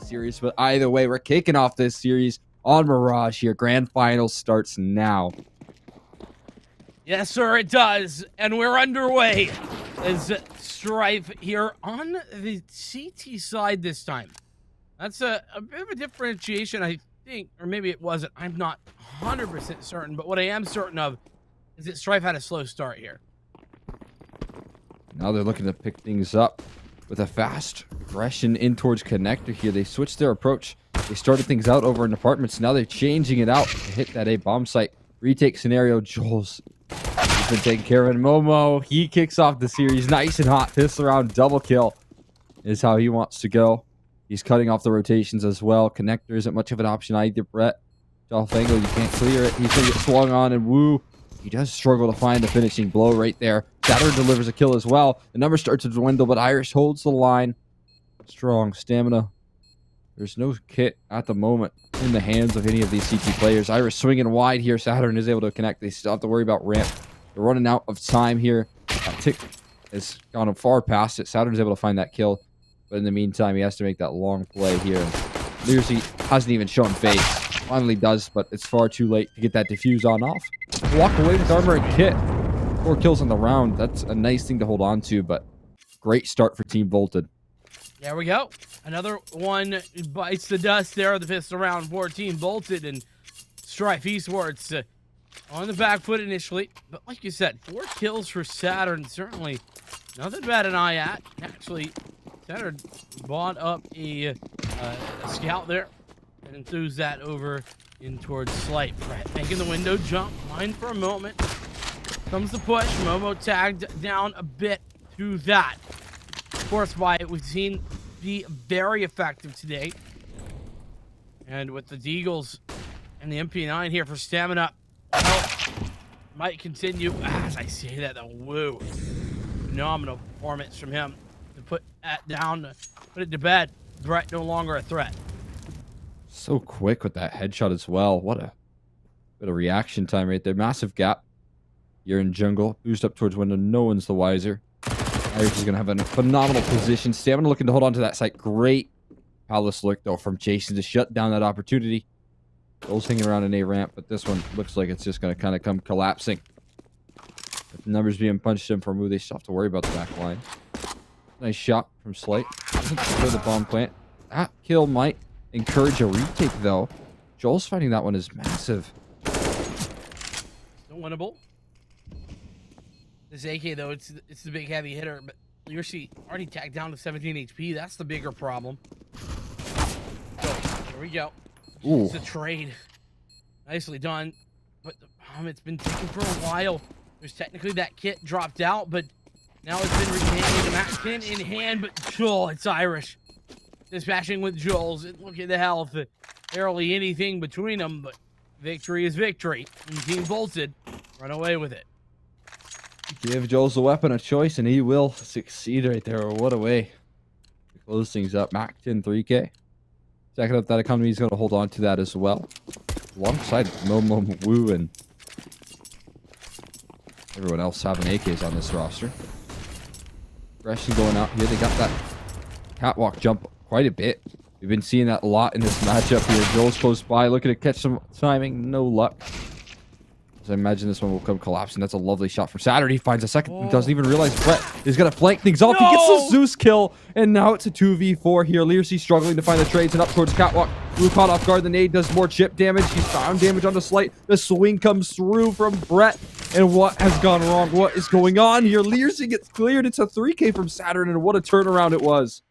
series. But either way, we're kicking off this series on Mirage here. Grand Finals starts now. Yes, sir, it does. And we're underway as Strife here on the CT side this time. That's a bit of a differentiation, I think, or maybe it wasn't. I'm not 100% certain, but what I am certain of is that Strife had a slow start here. Now they're looking to pick things up with a fast aggression in towards connector here. They switched their approach. They started things out over in apartments. Now they're changing it out to hit that A bomb site. Retake scenario. Joel's been taking care of it. Momo, he kicks off the series nice and hot. This round, double kill is how he wants to go. He's cutting off the rotations as well. Connector isn't much of an option either. Brett, Dolphango, you can't clear it. He's going to get swung on, and woo. He does struggle to find the finishing blow right there. Saturn delivers a kill as well. The number starts to dwindle, but Irish holds the line. Strong stamina. There's no kit at the moment in the hands of any of these CT players. Irish swinging wide here. Saturn is able to connect. They still have to worry about ramp. They're running out of time here. Tick has gone far past it. Saturn's able to find that kill. But in the meantime, he has to make that long play here. Learsy hasn't even shown face. Finally does, but it's far too late to get that defuse on off. Walk away with armor and kit. 4 kills on the round. That's a nice thing to hold on to, but great start for Team Volted. There we go. Another one bites the dust there. The pistol round for Team Volted and Strife Esports on the back foot initially. But like you said, 4 kills for Saturn. Certainly nothing to bat an eye at. Actually, Saturn bought up a scout there and enthused that over in towards Slight. Brett making the window jump. Mind for a moment. Comes the push. Momo tagged down a bit to that. Of course, Wyatt, we've seen be very effective today. And with the Deagles and the MP9 here for stamina, well, might continue. As I say that, though, woo. Phenomenal performance from him to put that down, put it to bed. Brett no longer a threat. So quick with that headshot as well. What a bit of reaction time right there. Massive gap. You're in jungle. Boost up towards window. No one's the wiser. Irish is going to have a phenomenal position. Stamina looking to hold on to that site. Great palace look, though, from Jason to shut down that opportunity. Goals hanging around an A ramp, but this one looks like it's just going to kind of come collapsing. With the numbers being punched in for Moo, they still have to worry about the back line. Nice shot from Slight. Doesn't destroy the bomb plant. That kill might encourage a retake, though. Joel's finding that one is massive. Still winnable. This AK, though, it's the big heavy hitter, but Learcy already tagged down to 17 HP. That's the bigger problem. So, here we go. Ooh. It's a trade. Nicely done. But the bomb, it's been taken for a while. There's technically that kit dropped out, but now it's been retained. Max pin in hand, but Joel, it's Irish. Dispatching with Joel's. Look at the health. Barely anything between them, but victory is victory. And Team Volted run away with it. Give Joel's the weapon a choice, and he will succeed right there. What a way to close things up. Mac 10 3K. Second up, that economy is going to hold on to that as well. Alongside Momo, Woo, and everyone else having AKs on this roster. Aggression going out here. They got that catwalk jump quite a bit. We've been seeing that a lot in this matchup here. Joel's close by, looking to catch some timing. No luck. I imagine this one will come collapsing. That's a lovely shot from Saturn. He finds a second. He doesn't even realize Brett is going to flank things off. No! He gets the Zeus kill, and now it's a 2v4 here. Learcy struggling to find the trades and up towards Catwalk. Blue caught off guard. The nade does more chip damage. He's found damage on the Slight. The swing comes through from Brett. And what has gone wrong? What is going on here? Learcy gets cleared. It's a 3K from Saturn, and what a turnaround it was.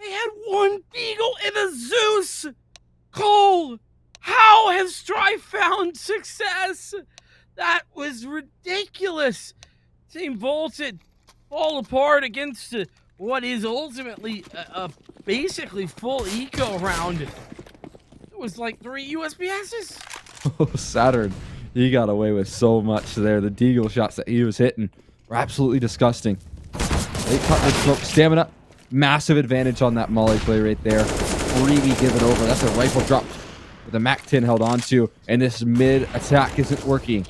They had one Beagle and a Zeus! Cole! How has Strife found success? That was ridiculous. Team Volted fall apart against what is ultimately a basically full eco round. It was like 3 USPSs. Oh, Saturn. He got away with so much there. The deagle shots that he was hitting were absolutely disgusting. They cut the smoke. Stamina. Massive advantage on that molly play right there. Freebie given over. That's a rifle drop with a MAC-10 held onto. And this mid attack isn't working.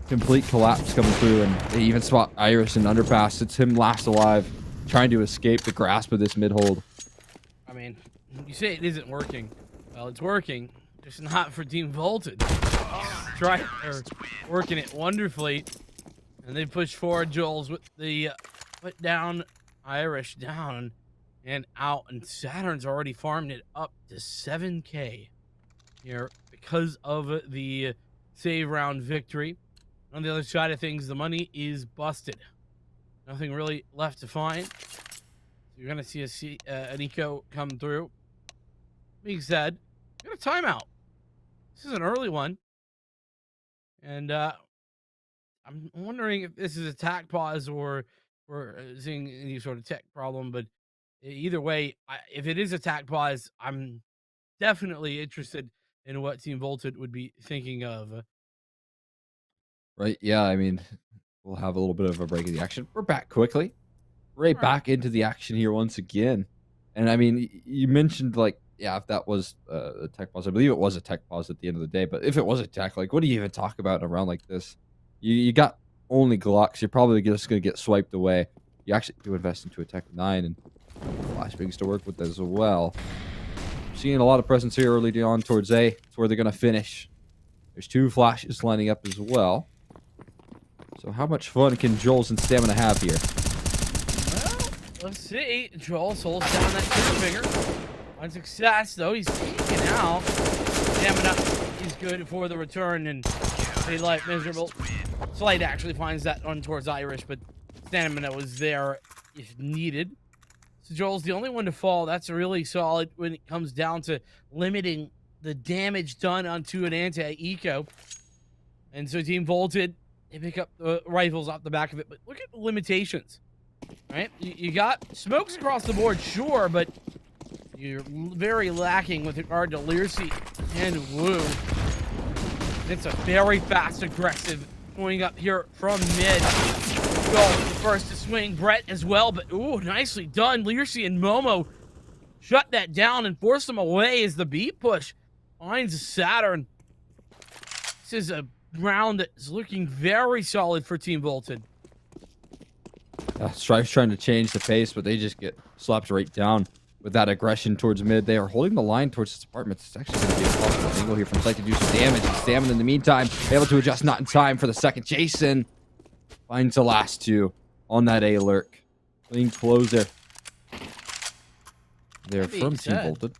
Complete collapse coming through. And they even spot Iris in underpass. It's him last alive, trying to escape the grasp of this mid hold. mean, you say it isn't working. Well, it's working, just not for Team Voltage. Strife are working it wonderfully, and they push forward Jules with the put down Irish down and out, and Saturn's already farmed it up to 7K here because of the save round victory. On the other side of things, the money is busted. Nothing really left to find. So you're going to see an eco come through. Being said, we got a timeout. This is an early one. And I'm wondering if this is a tac pause or we're seeing any sort of tech problem. But either way, if it is a tac pause, I'm definitely interested in what Team Voltage would be thinking of. Right? Yeah, I mean, we'll have a little bit of a break in the action. We're back quickly. Right All right. back into the action here once again. And I mean, you mentioned like, yeah, if that was a tech pause, I believe it was a tech pause at the end of the day. But if it was a tech, like, what do you even talk about in a round like this? You got only Glocks. You're probably just going to get swiped away. You actually do invest into a Tech 9 and flashbangs to work with as well. Seeing a lot of presence here early on towards A. It's where they're going to finish. There's 2 flashes lining up as well. So how much fun can Joel's and Stamina have here? Well, let's see. Joel holds down that trigger finger. On success, though, he's taken out. Stamina is good for the return, and Daylight miserable. Slight actually finds that on towards Irish, but Stamina was there if needed. So Joel's the only one to fall. That's really solid when it comes down to limiting the damage done onto an anti-eco. And so Team Voltage, they pick up the rifles off the back of it, but look at the limitations. Right? You got smokes across the board, sure, but you're very lacking with regard to Learcy and Wu. It's a very fast, aggressive going up here from mid. Joel, the first to swing. Brett as well, but ooh, nicely done. Learcy and Momo shut that down and forced them away as the beat push finds Saturn. This is a round that is looking very solid for Team Voltage. Strife's trying to change the pace, but they just get slapped right down with that aggression towards mid. They are holding the line towards this apartment. It's actually going to be a possible angle here from Sight to do some damage. And Stamina in the meantime, able to adjust, not in time for the second. Jason finds the last 2 on that A lurk. Clean close there. They're from Team Voltage.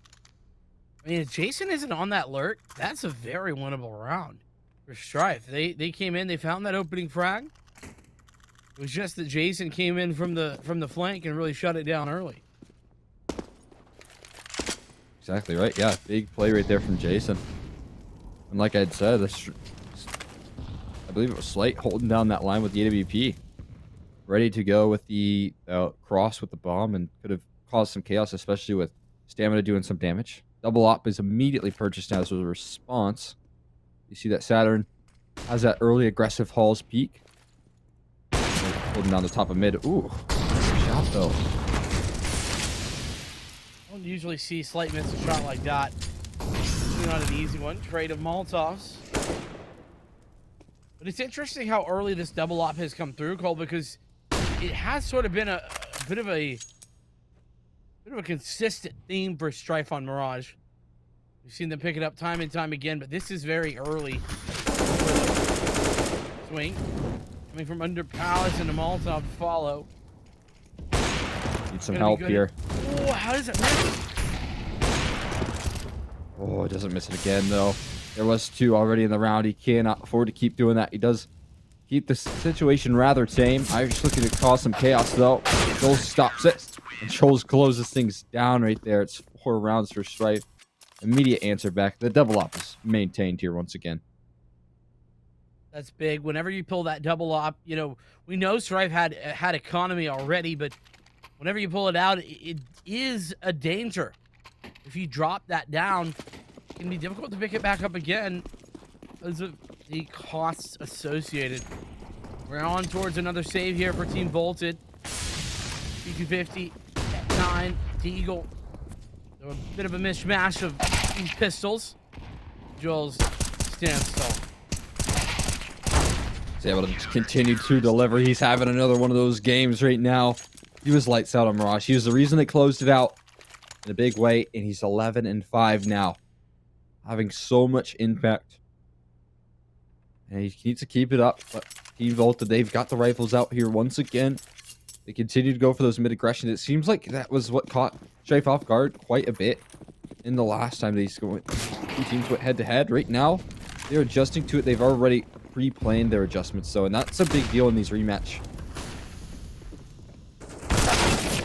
I mean, if Jason isn't on that lurk, that's a very winnable round for Strife. They came in, they found that opening frag. It was just that Jason came in from the flank and really shut it down early. Exactly right. Yeah, big play right there from Jason. And like I'd said, I believe it was Slight holding down that line with the AWP. Ready to go with the cross with the bomb, and could have caused some chaos, especially with Stamina doing some damage. Double op is immediately purchased as a response. You see that Saturn has that early aggressive Hall's peak. Holding down the top of mid. Ooh, nice shot though. Don't usually see Slight miss a shot like that. It's not an easy one. Trade of Molotovs. But it's interesting how early this double op has come through, Cole, because it has sort of been a bit of a consistent theme for Strife on Mirage. We've seen them pick it up time and time again, but this is very early. Swing. Coming from under Palace and a Molotov to follow. Need some help here. Oh, how does it miss? Oh, it doesn't miss it again, though. There was 2 already in the round. He cannot afford to keep doing that. He does keep the situation rather tame. Irish looking to cause some chaos, though. Joel stops it. And Joel closes things down right there. It's 4 rounds for Strife. Immediate answer back. The double op is maintained here once again. That's big. Whenever you pull that double op, you know, we know Strife had economy already, but whenever you pull it out, it is a danger. If you drop that down, it can be difficult to pick it back up again because of the costs associated. We're on towards another save here for Team Voltage. P250, 9, Deagle. A bit of a mishmash of these pistols. Joel's stands tall. He's able to continue to deliver. He's having another one of those games right now. He was lights out on Mirage. He was the reason they closed it out. in a big way, and he's 11-5 now, having so much impact. And he needs to keep it up. But Team Volta, they've got the rifles out here once again. They continue to go for those mid-aggressions. It seems like that was what caught Strife off guard quite a bit in the last time these two teams went head-to-head. Right now, they're adjusting to it. They've already pre-planned their adjustments, so, and that's a big deal in these rematch.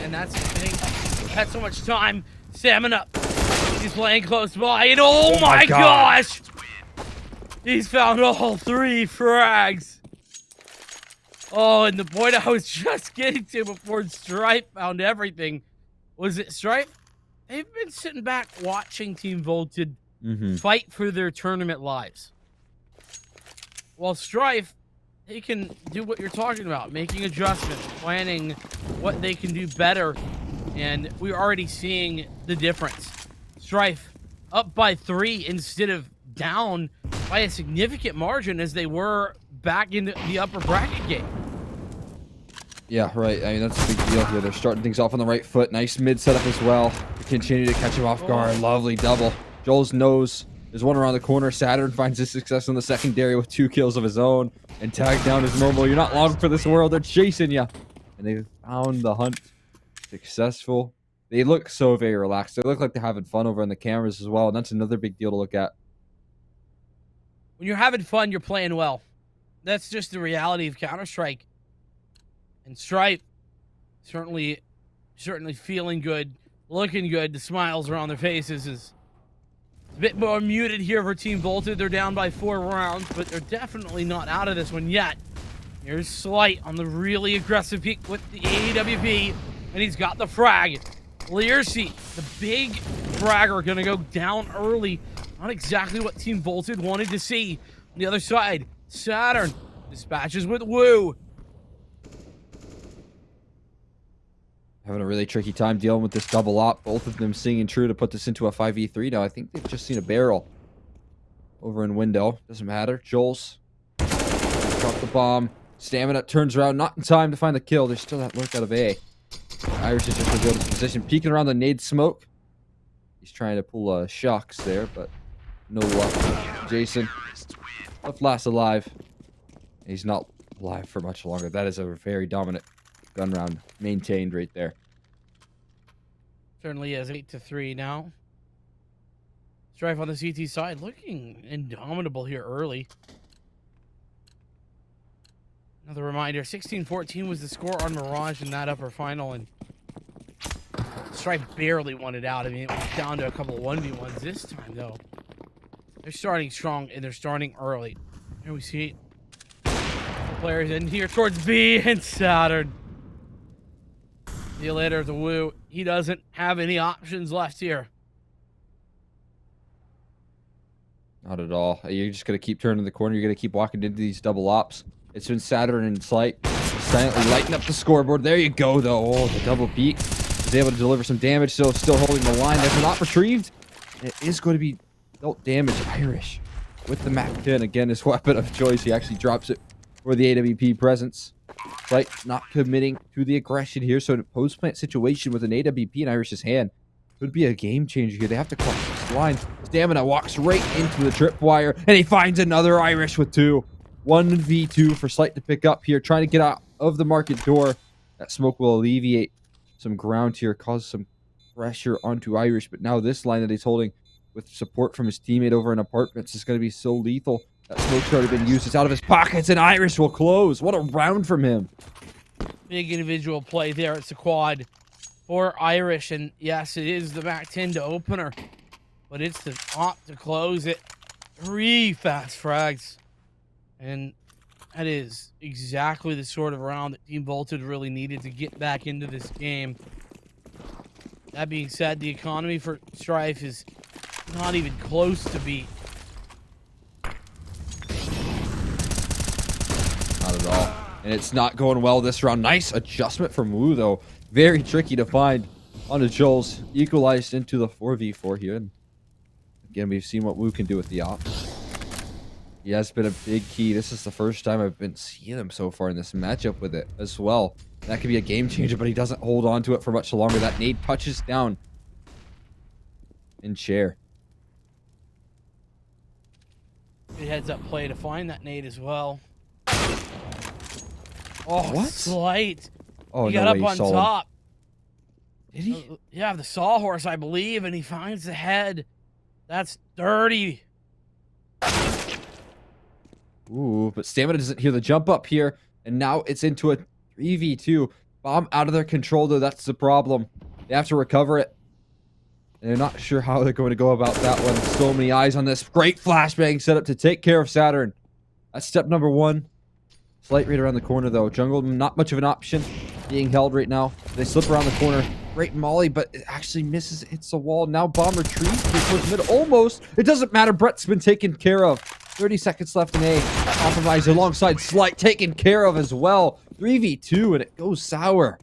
And that's the thing. Had so much time. Stamina. He's playing close by, and oh my gosh! He's found all 3 frags. Oh, and the point I was just getting to before Strife found everything was it Strife? They've been sitting back watching Team Volted fight for their tournament lives. While Strife, they can do what you're talking about, making adjustments, planning what they can do better, and we're already seeing the difference. Strife up by 3 instead of down by a significant margin as they were back in the upper bracket game. Yeah, right. I mean, that's a big deal here. They're starting things off on the right foot. Nice mid setup as well. They continue to catch him off guard. Lovely double. Joel's knows there's one around the corner. Saturn finds his success in the secondary with 2 kills of his own. And tagged down as normal. You're not long for this world. They're chasing you. And they found the hunt successful. They look so very relaxed. They look like they're having fun over on the cameras as well. And that's another big deal to look at. When you're having fun, you're playing well. That's just the reality of Counter-Strike. And Strife certainly feeling good, looking good. The smiles around their faces is a bit more muted here for Team Volted. They're down by 4 rounds, but they're definitely not out of this one yet. Here's Slight on the really aggressive peak with the AWP, and he's got the frag. Learcy, the big fragger, gonna go down early. Not exactly what Team Volted wanted to see. On the other side, Saturn dispatches with Woo. Having a really tricky time dealing with this double op. Both of them singing true to put this into a 5v3 now. I think they've just seen a barrel over in window. Doesn't matter. Joel's dropped the bomb. Stamina turns around. Not in time to find the kill. There's still that lurk out of A. Irish is just revealed his position. Peeking around the nade smoke. He's trying to pull shocks there, but no luck. Jason left last alive. He's not alive for much longer. That is a very dominant gun round maintained right there. Certainly is 8-3 now. Strife on the CT side looking indomitable here early. Another reminder, 16-14 was the score on Mirage in that upper final, and Strife barely won it out. I mean, it was down to a couple of 1v1s this time, though. They're starting strong, and they're starting early. Here we see players in here towards B, and Saturn. See you later, the Woo. He doesn't have any options left here. Not at all. You're just going to keep turning the corner. You're going to keep walking into these double ops. It's been Saturn and Slight silently lighting up the scoreboard. There you go, though. Oh, the double peak. Is able to deliver some damage, so still holding the line. There's not retrieved. It is going to be dealt damage. Irish with the MAC-10. Again, his weapon of choice. He actually drops it for the AWP presence. Slight not committing to the aggression here, so in a post-plant situation with an AWP in Irish's hand could be a game changer here. They have to cross this line. Stamina walks right into the tripwire, and he finds another Irish with 2. 1v2 for Slight to pick up here, trying to get out of the market door. That smoke will alleviate some ground here, cause some pressure onto Irish, but now this line that he's holding with support from his teammate over in apartments is going to be so lethal. That smoke's already been used. It's out of his pockets, and Irish will close. What a round from him. Big individual play there. It's a quad for Irish, and yes, it is the MAC-10 to opener, but it's the op to close it. 3 fast frags. And that is exactly the sort of round that Team Volted really needed to get back into this game. That being said, the economy for Strife is not even close to beat. Not at all. And it's not going well this round. Nice adjustment from Wu, though. Very tricky to find onto Joel's. Equalized into the 4v4 here. And again, we've seen what Wu can do with the op. He has been a big key. This is the first time I've been seeing him so far in this matchup with it as well. That could be a game changer, but he doesn't hold on to it for much longer. That nade touches down and chair. Good heads up play to find that nade as well. Oh, What? Slight. Oh, He no got way up you on saw him. top. Did he? Yeah, the sawhorse, I believe, and he finds the head. That's dirty. Ooh, but Stamina doesn't hear the jump up here, and now it's into a 3v2. Bomb out of their control, though. That's the problem. They have to recover it. And they're not sure how they're going to go about that one. So many eyes on this. Great flashbang setup to take care of Saturn. That's step number one. Slight right around the corner, though. Jungle, not much of an option. Being held right now. They slip around the corner. Great molly, but it actually misses. It hits the wall. Now bomb retreats towards mid. Almost. It doesn't matter. Brett's been taken care of. 30 seconds left in A. Compromise alongside Slight taken care of as well. 3v2, and it goes sour.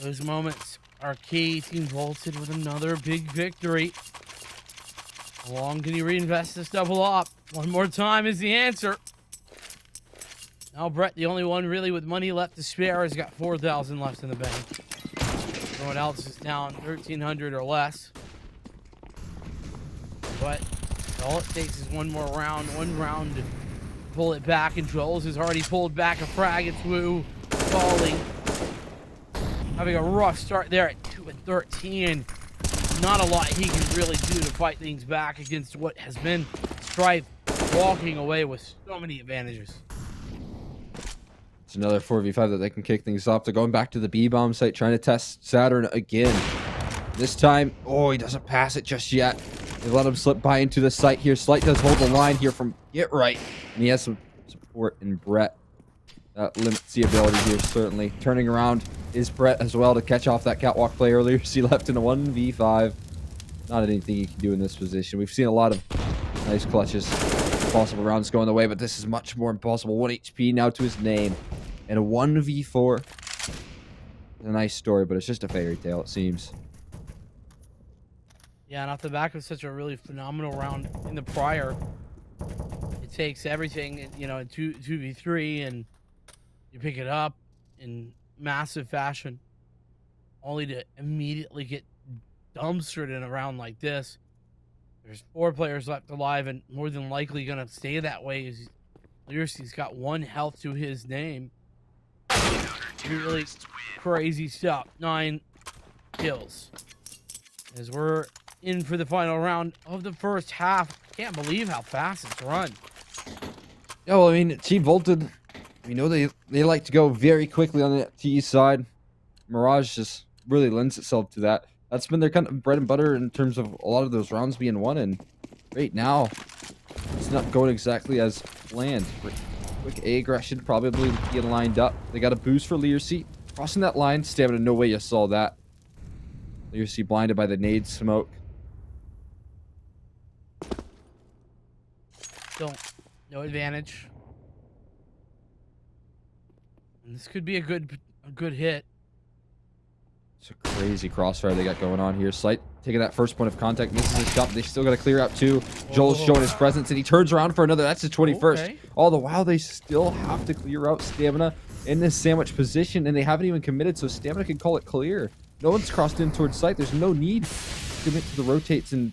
Those moments are key. Team Vaulted with another big victory. How long can you reinvest this double up? One more time is the answer. Now Brett, the only one really with money left to spare, has got 4,000 left in the bank. Everyone else is down 1,300 or less. But all it takes is one more round, to pull it back, and Joels has already pulled back a frag. It's Wu falling. Having a rough start there at 2 and 13. Not a lot he can really do to fight things back against what has been Strife walking away with so many advantages. It's another 4v5 that they can kick things off. They're going back to the B-bomb site, trying to test Saturn again. This time, oh, he doesn't pass it just yet. They let him slip by into the site here. Slight does hold the line here from Get Right, and he has some support in Brett. That limits the ability here, certainly. Turning around is Brett as well to catch off that catwalk play earlier. See, left in a 1v5. Not anything you can do in this position. We've seen a lot of nice clutches. Possible rounds going the way, but this is much more impossible. 1 HP now to his name. And a 1v4. A nice story, but it's just a fairy tale, it seems. Yeah, and off the back of such a really phenomenal round in the prior, it takes everything, you know, in 2v3, and you pick it up in massive fashion, only to immediately get dumpstered in a round like this. There's 4 players left alive, and more than likely going to stay that way. Lyric's got 1 health to his name. Really crazy stuff. 9 kills. As we're in for the final round of the first half. Can't believe how fast it's run. Yeah, well, I mean, Team Vaulted, we know they like to go very quickly on the TE side. Mirage just really lends itself to that. That's been their kind of bread and butter in terms of a lot of those rounds being won. And right now, it's not going exactly as planned. Quick A aggression, probably getting lined up. They got a boost for Lyrcy. Crossing that line, Stamina, no way you saw that. Lyrcy blinded by the nade smoke. No advantage. And this could be a good hit. It's a crazy crossfire they got going on here. Slight taking that first point of contact, misses his shot, but they still got to clear out 2. Joel's showing his presence, and he turns around for another. That's his 21st. Okay. All the while, they still have to clear out Stamina in this sandwich position, and they haven't even committed, so Stamina can call it clear. No one's crossed in towards site. There's no need to commit to the rotates, and,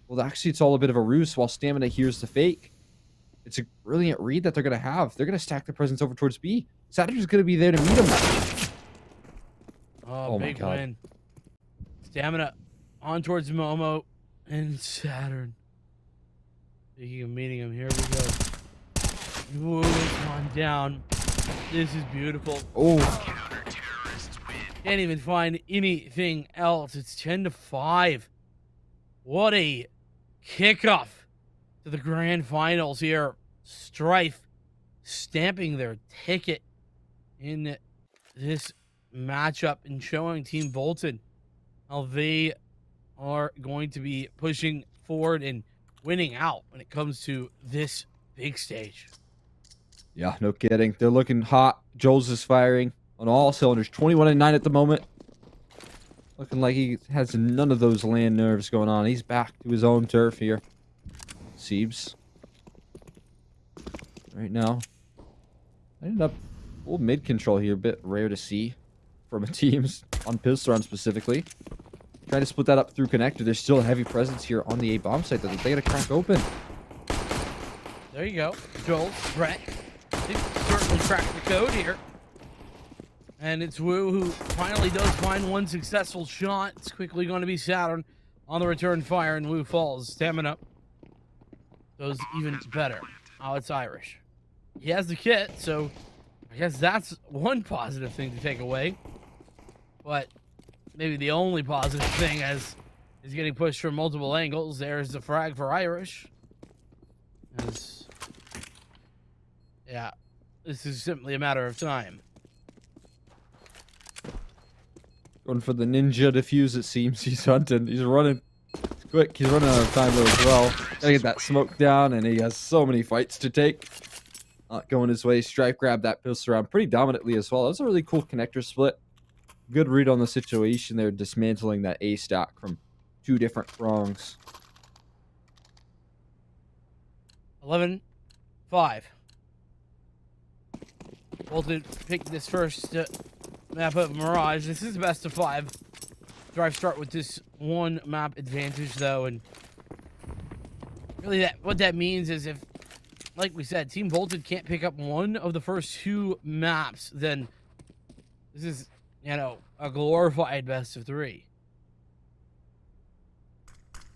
well, actually, it's all a bit of a ruse while Stamina hears the fake. It's a brilliant read that they're going to have. They're going to stack the presence over towards B. Saturn's going to be there to meet him. Oh, big win. Stamina on towards Momo and Saturn. Speaking of meeting him, here we go. Whoa, it's on down. This is beautiful. Oh. Can't even find anything else. It's 10-5. What a kickoff to the grand finals here. Strife stamping their ticket in this matchup and showing Team Bolton how they are going to be pushing forward and winning out when it comes to this big stage. Yeah, no kidding. They're looking hot. Joel's is firing on all cylinders. 21-9 at the moment. Looking like he has none of those LAN nerves going on. He's back to his own turf here. Siebes. Right now. Ended up full mid control here. A bit rare to see from a team on Pistol specifically. Trying to split that up through connector. There's still a heavy presence here on the A bomb site that they gotta crack open. There you go. Joel, Brett. They certainly cracked the code here. And it's Wu who finally does find one successful shot. It's quickly going to be Saturn on the return fire, and Wu falls. Stamina goes even better. Oh, it's Irish. He has the kit, so I guess that's one positive thing to take away. But maybe the only positive thing as he's getting pushed from multiple angles. There's the frag for Irish. Yeah, this is simply a matter of time. Going for the ninja defuse, it seems. He's hunting. He's running. He's quick. He's running out of time, though, as well. Gotta get that smoke down, and he has so many fights to take. Not going his way. Strife grabbed that pistol round pretty dominantly as well. That was a really cool connector split. Good read on the situation. They're dismantling that A stack from 2 different prongs. 11-5. Bolton picked this first map of Mirage. This is best of 5. Strife start with this one map advantage, though, and really what that means is if, like we said, Team Bolton can't pick up one of the first 2 maps, then this is, you know, a glorified best of 3.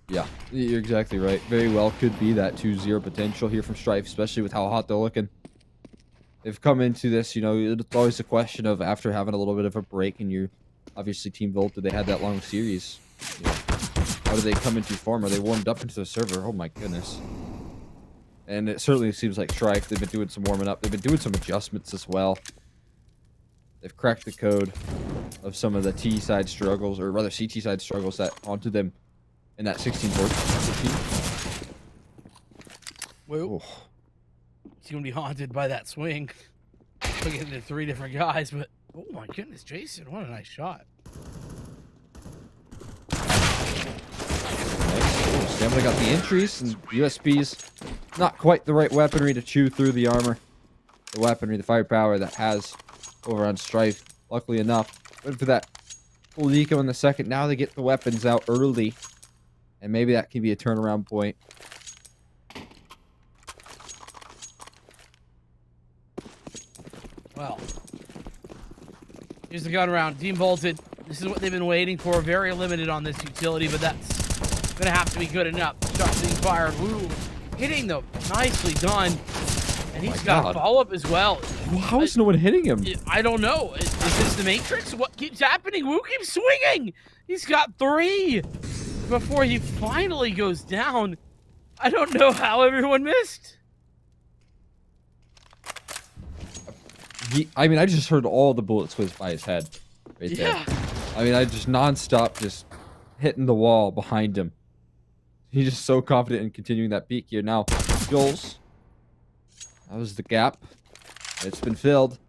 Yeah, you're exactly right. Very well could be that 2-0 potential here from Strife, especially with how hot they're looking. They've come into this, you know, it's always a question of after having a little bit of a break and you obviously Team Volta, they had that long series. You know, how do they come into form? Are they warmed up into the server? Oh my goodness. And it certainly seems like Strife, they've been doing some warming up. They've been doing some adjustments as well. They've cracked the code of some of the T side struggles, or rather CT side struggles that haunted them in that 16-14. Whoa. Oh. He's going to be haunted by that swing. Looking at 3 different guys, but oh my goodness, Jason, what a nice shot. Stamina got the entries, and USB's not quite the right weaponry to chew through the armor. The weaponry, the firepower that has over on Strife. Luckily enough, went for that full deco in the second. Now they get the weapons out early, and maybe that can be a turnaround point. Well, here's the gun round. Team Bolted. This is what they've been waiting for. Very limited on this utility, but that's going to have to be good enough. Shots being fired. Woo. Hitting them. Nicely done. And he's got a follow-up as well. How is no one hitting him? I don't know. Is this the Matrix? What keeps happening? Woo keeps swinging. He's got 3 before he finally goes down. I don't know how everyone missed. I mean, I just heard all the bullets whiz by his head right there. I mean, I just nonstop just hitting the wall behind him. He's just so confident in continuing that peak here. Now, Jules, that was the gap. It's been filled.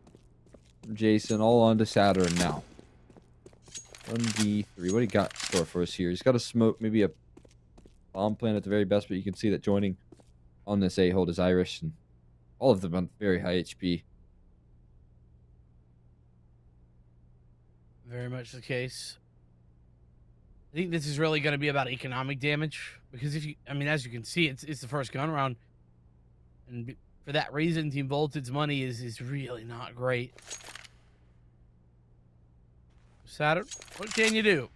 Jason, all on to Saturn now. 1v3. What do you got in store for us here? He's got a smoke, maybe a bomb plan at the very best, but you can see that joining on this A-hold is Irish, and all of them on very high HP. Very much the case. I think this is really going to be about economic damage because if you, I mean, as you can see, it's the first gun round, and for that reason, Team Volted's money is really not great. Saturn, what can you do?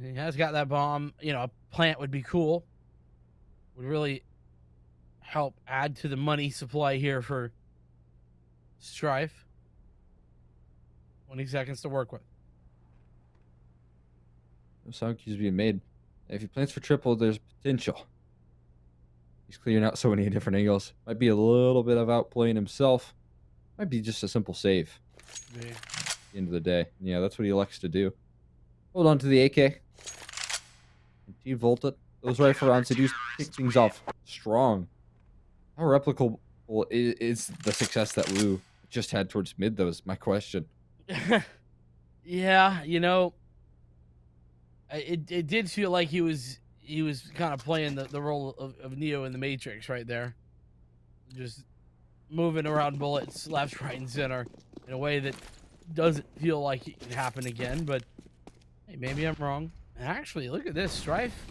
He has got that bomb. You know, a plant would be cool. Would really help add to the money supply here for Strife. 20 seconds to work with. No sound cues being made. If he plans for triple, there's potential. He's clearing out so many different angles. Might be a little bit of outplaying himself. Might be just a simple save. Yeah. At the end of the day. Yeah, that's what he elects to do. Hold on to the AK. Team Volta. Those rifle rounds, they do kick things off strong. How replicable is the success that Wu just had towards mid, though, is my question. Yeah, you know, it did feel like he was kind of playing the role of Neo in the Matrix right there, just moving around bullets left, right, and center in a way that doesn't feel like it can happen again. But Hey, maybe I'm wrong. Actually, look at this. Strife.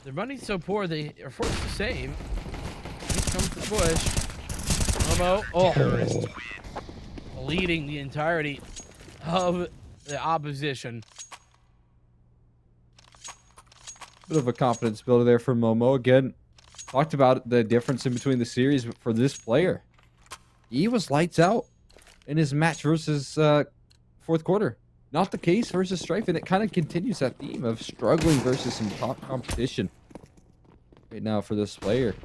Their money's so poor they are forced to save. Here comes the push. Momo. Oh, leading the entirety of the opposition. Bit of a confidence builder there for Momo. Again, talked about the difference in between the series for this player. He was lights out in his match versus fourth quarter. Not the case versus Strife, and it kind of continues that theme of struggling versus some top competition right now for this player.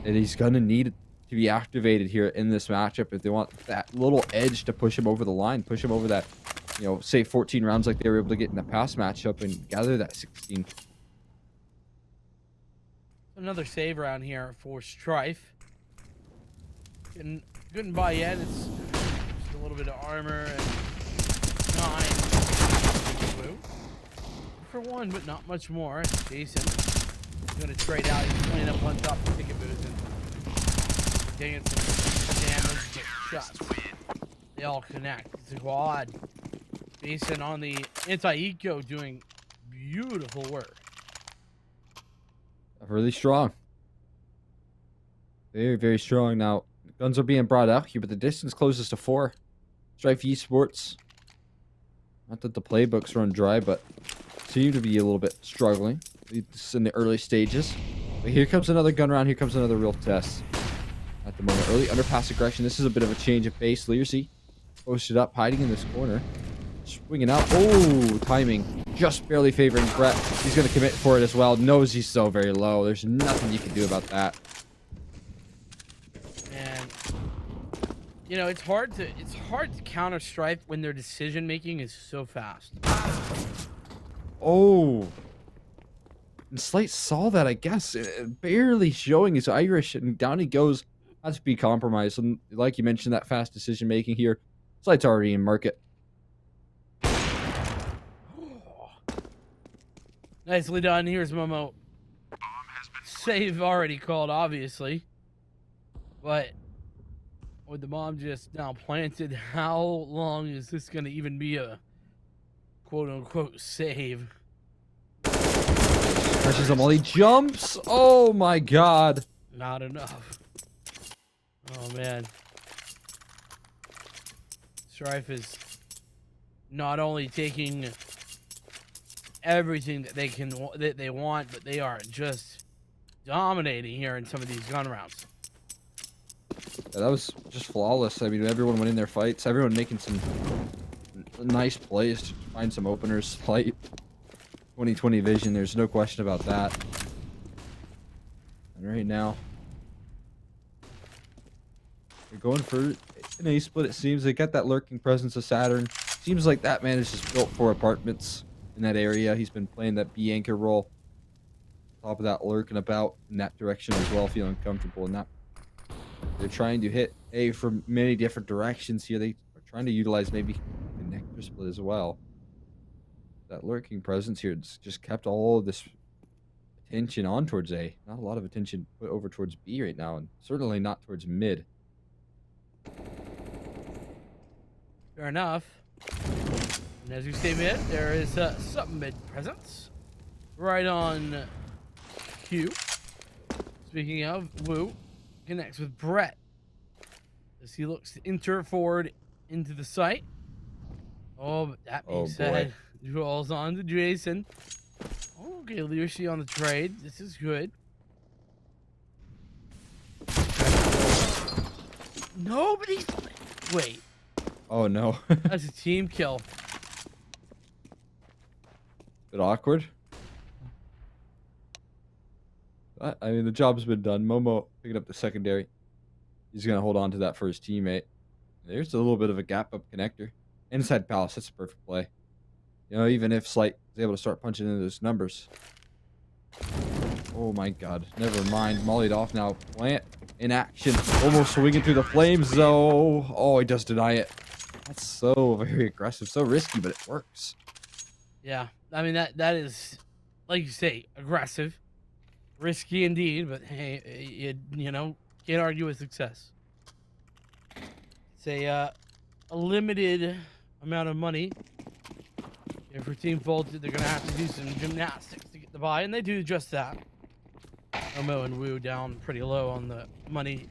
And he's going to need to be activated here in this matchup if they want that little edge to push him over the line, push him over that, you know, say 14 rounds like they were able to get in the past matchup and gather that 16. Another save round here for Strife. Couldn't buy yet. It's just a little bit of armor and 9. Blue. For 1, but not much more. Jason is going to trade out. He's playing up on top of ticket booth and getting some damage, get shots. They all connect. It's a quad. Jason on the anti-eco doing beautiful work. Really strong. Very, very strong. Now, guns are being brought out here, but the distance closes to 4. Strife Esports. Not that the playbooks run dry, but seem to be a little bit struggling. It's in the early stages. But here comes another gun round. Here comes another real test. At the moment, early underpass aggression. This is a bit of a change of pace. Learsy posted up, hiding in this corner. Swinging out. Oh, timing. Just barely favoring Brett. He's going to commit for it as well. Knows he's so very low. There's nothing you can do about that. And you know, it's hard to counter Strife when their decision making is so fast. Oh. And Slate saw that, I guess. Barely showing his Irish, and down he goes. Has to be compromised. And like you mentioned, that fast decision making here. Slate's already in market. Nicely done. Here's Momo. Save already called, obviously. But with the bomb just now planted, how long is this going to even be a quote-unquote save? Pressures him while he jumps. Oh my god. Not enough. Oh man. Strife is not only taking everything that they want, but they are just dominating here in some of these gun rounds. Yeah, that was just flawless. I mean, everyone went in their fights. Everyone making some nice plays to find some openers. Light 2020 vision. There's no question about that. And right now, they're going for an A split. It seems they got that lurking presence of Saturn. Seems like that man is just built for apartments in that area. He's been playing that B anchor role. Top of that, lurking about in that direction as well, feeling comfortable in that. They're trying to hit A from many different directions here. They are trying to utilize maybe connector split as well. That lurking presence here just kept all of this attention on towards A. Not a lot of attention put over towards B right now, and certainly not towards mid. Fair enough. And as you say mid, there is some mid presence. Right on Q. Speaking of, Woo connects with Brett as he looks to enter forward into the site. Oh, but that being said, rolls on to Jason. Okay, Learsy on the trade. This is good. Nobody's... Wait. Oh no. That's a team kill. Bit awkward. I mean, the job's been done. Momo picking up the secondary. He's going to hold on to that for his teammate. There's a little bit of a gap up connector. Inside Palace, that's a perfect play. You know, even if Slight is able to start punching into those numbers. Oh my god. Never mind. Mollied off now. Plant in action. Almost swinging through the flames, though. Oh, he does deny it. That's so very aggressive. So risky, but it works. Yeah. I mean, that is, like you say, aggressive. Risky indeed, but hey, you know, can't argue with success. It's a limited amount of money And for Team Bolted, they're going to have to do some gymnastics to get the buy, and they do just that. Omo and Wu down pretty low on the money.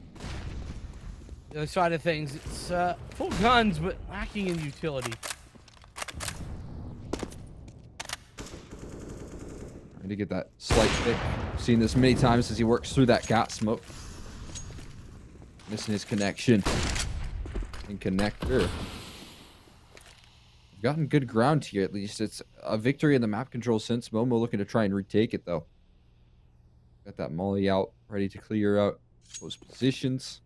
The other side of things, it's full guns, but lacking in utility. Trying to get that slight pick. I've seen this many times as he works through that cat smoke. Missing his connection. And connector. We've gotten good ground here, at least. It's a victory in the map control sense. Momo looking to try and retake it, though. Got that molly out, ready to clear out those positions.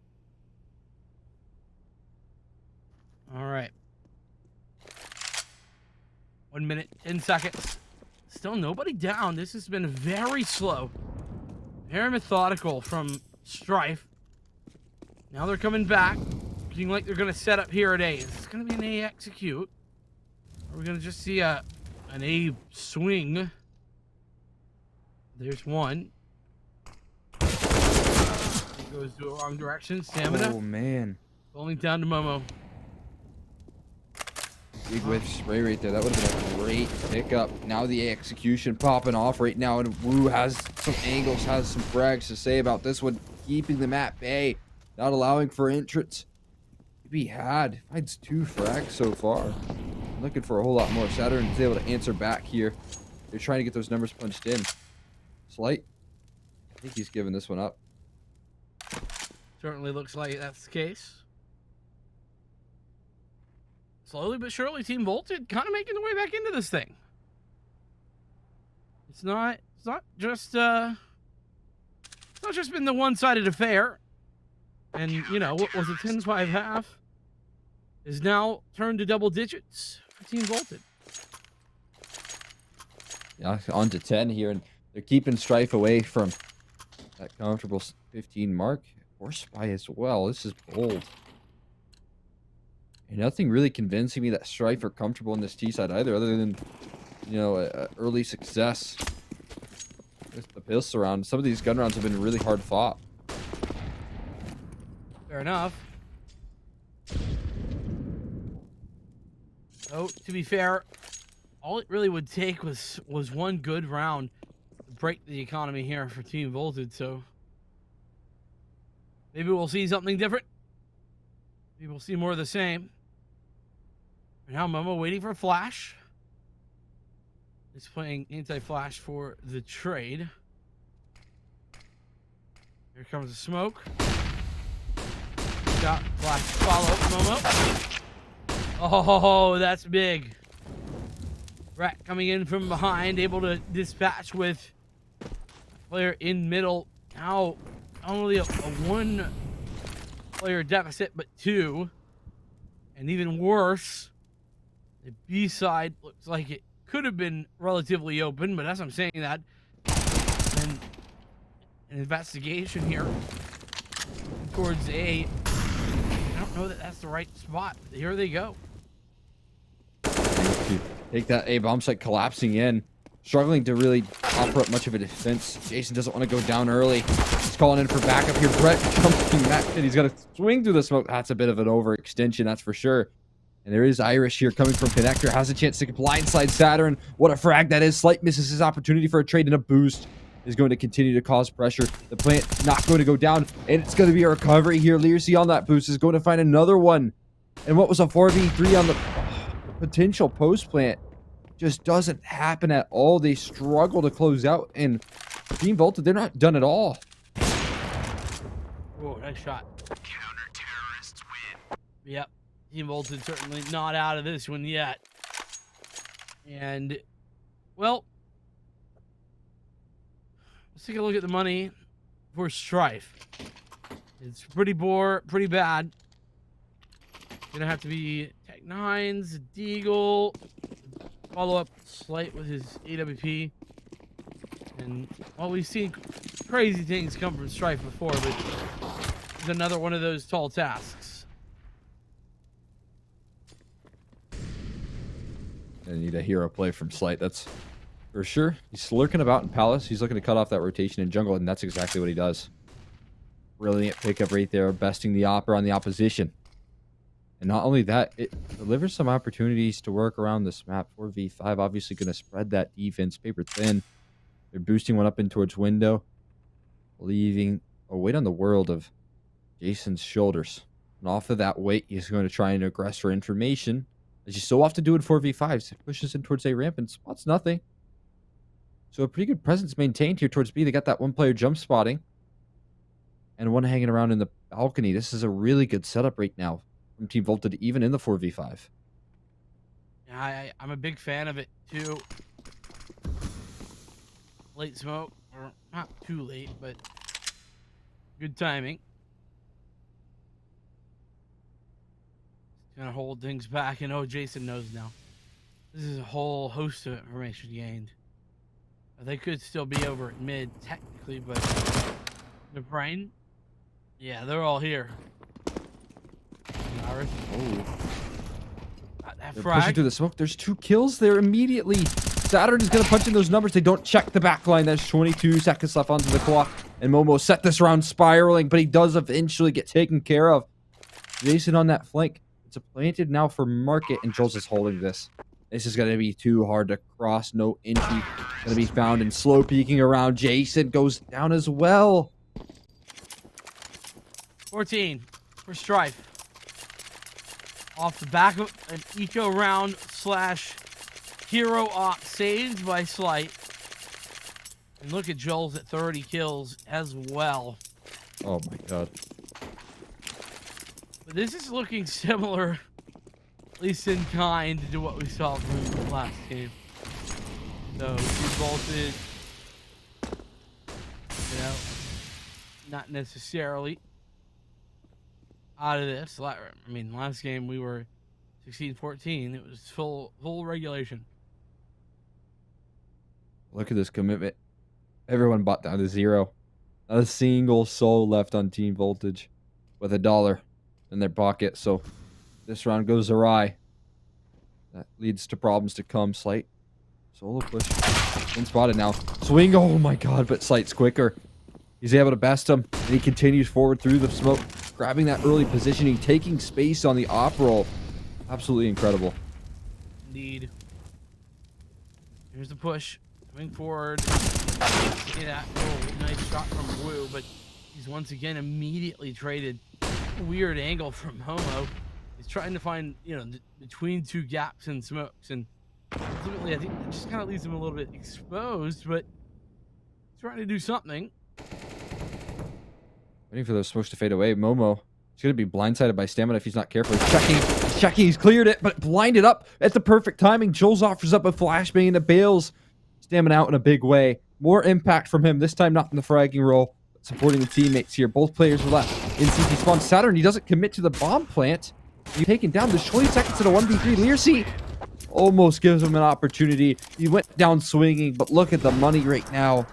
All right. 1 minute, 10 seconds. Still nobody down. This has been very slow. Very methodical from Strife. Now they're coming back. Looking like they're going to set up here at A. Is this going to be an A execute? Or are we going to just see an A swing? There's one. It goes to the wrong direction. Stamina. Oh, man. Falling down to Momo. Big whiff spray right there. That would have been a great pickup. Now the execution popping off right now. And Wu has some angles, has some frags to say about this one. Keeping them at bay. Not allowing for entrance. He had. Finds 2 frags so far. Looking for a whole lot more. Saturn is able to answer back here. They're trying to get those numbers punched in. Slight. I think he's giving this one up. Certainly looks like that's the case. Slowly but surely, Team Bolted kind of making their way back into this thing. It's not just been the one-sided affair. And you know what was a 10-5 half is now turned to double digits for Team Bolted. Yeah, on to 10 here, and they're keeping Strife away from that comfortable 15 mark. Or Spy as well. This is bold. And nothing really convincing me that Strife are comfortable in this T side either, other than, you know, early success with the pistol round. Some of these gun rounds have been really hard fought. Fair enough. So, to be fair, all it really would take was one good round to break the economy here for Team Voltage, so maybe we'll see something different. Maybe we'll see more of the same. And now Momo waiting for Flash. He's playing anti-flash for the trade. Here comes the smoke. Got Flash follow Momo. Oh, that's big. Rat coming in from behind, able to dispatch with player in middle. Now only a 1 player deficit, but 2. And even worse, the B side looks like it could have been relatively open, but as I'm saying that, and an investigation here towards A, I don't know that that's the right spot. Here they go. Take that A bomb site collapsing in. Struggling to really offer up much of a defense. Jason doesn't want to go down early. He's calling in for backup here. Brett jumping back and he's got to swing through the smoke. That's a bit of an overextension, that's for sure. And there is Irish here coming from connector. Has a chance to blindside Saturn. What a frag that is. Slight misses his opportunity for a trade, and a boost is going to continue to cause pressure. The plant not going to go down, and it's going to be a recovery here. Learsy on that boost is going to find another one. And what was a 4v3 on the potential post plant just doesn't happen at all. They struggle to close out, and Team Volta, they're not done at all. Oh, nice shot. Counter-terrorists win. Yep. Team Volta certainly not out of this one yet. And, well, let's take a look at the money for Strife. It's pretty bad. Gonna have to be Tech 9s, Deagle, follow up Slight with his AWP. And, well, we've seen crazy things come from Strife before, but it's another one of those tall tasks. I need a hero play from Slight, that's for sure. He's lurking about in Palace. He's looking to cut off that rotation in jungle, and that's exactly what he does. Brilliant pickup right there, besting the Opera on the opposition. And not only that, it delivers some opportunities to work around this map. 4v5, obviously going to spread that defense paper thin. They're boosting one up in towards window, leaving a weight on the world of Jason's shoulders. And off of that weight, he's going to try and aggress for information, as you so often do in 4v5s. He pushes in towards A ramp and spots nothing. So a pretty good presence maintained here towards B. They got that one player jump spotting, and one hanging around in the balcony. This is a really good setup right now from Team Voltage, even in the 4v5. Yeah, I'm a big fan of it too. Late smoke, or not too late, but good timing. Gonna hold things back, and oh, Jason knows now. This is a whole host of information gained. They could still be over at mid, technically, but the brain, yeah, they're all here. Oh. They're Frag. pushing through the smoke. There's 2 kills there immediately. Saturn is going to punch in those numbers. They don't check the back line. There's 22 seconds left onto the clock. And Momo set this round spiraling, but he does eventually get taken care of. Jason on that flank. It's a planted now for market, and Jules is holding this. This is going to be too hard to cross. No entry going to be found, and slow peeking around. Jason goes down as well. 14 for Strife. Off the back of an eco round slash hero op saved by Slight. And look at Joel's at 30 kills as well. Oh my god. But this is looking similar, at least in kind, to what we saw from the last game. So, Team Voltage, you know, not necessarily out of this. I mean, last game we were 16-14. It was full regulation. Look at this commitment. Everyone bought down to 0. Not a single soul left on Team Voltage with $1 in their pocket. So this round goes awry. That leads to problems to come. Slight solo push. Been spotted now. Swing. Oh my god, but Slight's quicker. He's able to best him, and he continues forward through the smoke, grabbing that early positioning, taking space on the op roll. Absolutely incredible. Indeed. Here's the push. Coming forward. See that? Oh, nice shot from Wu, but he's once again immediately traded. Weird angle from Homo. He's trying to find, you know, between 2 gaps and smokes, and ultimately I think it just kind of leaves him a little bit exposed, but he's trying to do something. Waiting for those smokes to fade away. Momo is going to be blindsided by stamina if he's not careful. He's checking. He's cleared it, but blinded up at the perfect timing. Jules offers up a flashbang and it bails. Stamina out in a big way. More impact from him. This time not in the fragging role, but supporting the teammates here. Both players are left in CT spawn. Saturn, he doesn't commit to the bomb plant. He's taken down. There's 20 seconds to the 1v3. Learcy almost gives him an opportunity. He went down swinging, but look at the money right now.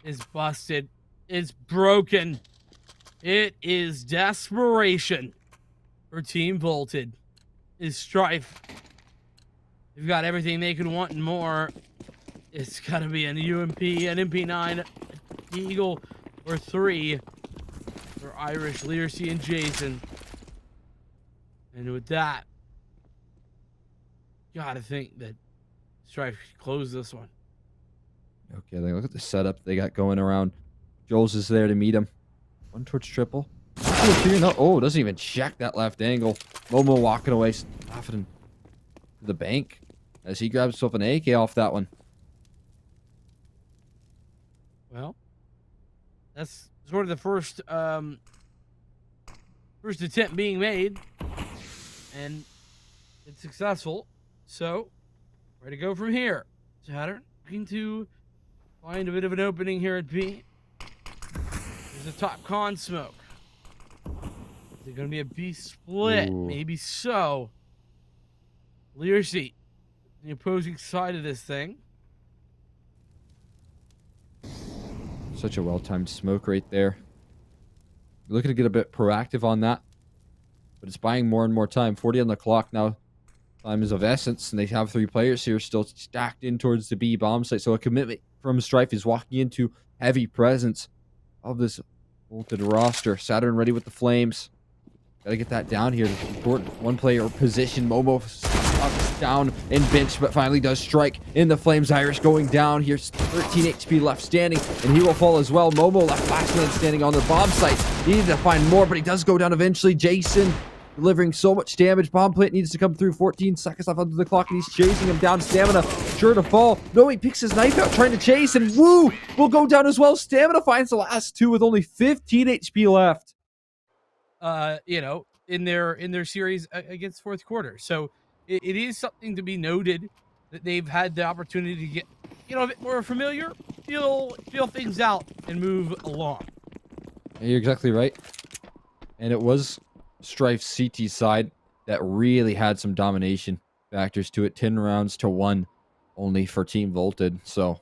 Is busted. It's broken. It is desperation for Team Volted. Is Strife. They've got everything they could want and more. It's gotta be an UMP, an MP9, Eagle, or 3 for Irish, Learcy, and Jason. And with that, gotta think that Strife should close this one. Okay, look at the setup they got going around. Jules is there to meet him. One towards triple. Oh, doesn't even check that left angle. Momo walking away, laughing to the bank as he grabs himself an AK off that one. Well, that's sort of the first attempt being made, and it's successful. So, where to go from here? Saturn looking to find a bit of an opening here at B. There's a top con smoke. Is it going to be a B split? Ooh. Maybe so. Learcy, the opposing side of this thing. Such a well-timed smoke right there. You're looking to get a bit proactive on that, but it's buying more and more time. 40 on the clock now. Time is of essence, and they have 3 players here still stacked in towards the B bomb site. So a commitment from Strife is walking into heavy presence of this Volted roster. Saturn ready with the flames. Gotta get that down here. It's important. One player position. Momo up, down and bench, but finally does strike in the flames. Irish going down. Here's 13 HP left standing, and he will fall as well. Momo left last man standing on the bomb site. He needed to find more, but he does go down eventually. Jason delivering so much damage. Bomb plant needs to come through. 14 seconds left under the clock, and he's chasing him down. Stamina sure to fall. No, he picks his knife out trying to chase, and woo will go down as well. Stamina finds the last two with only 15 HP left. You know, in their series against fourth quarter. So it is something to be noted that they've had the opportunity to get, you know, a bit more familiar, feel things out, and move along. You're exactly right. And it was Strife's CT side that really had some domination factors to it. 10 rounds to 1 only for Team Volted. So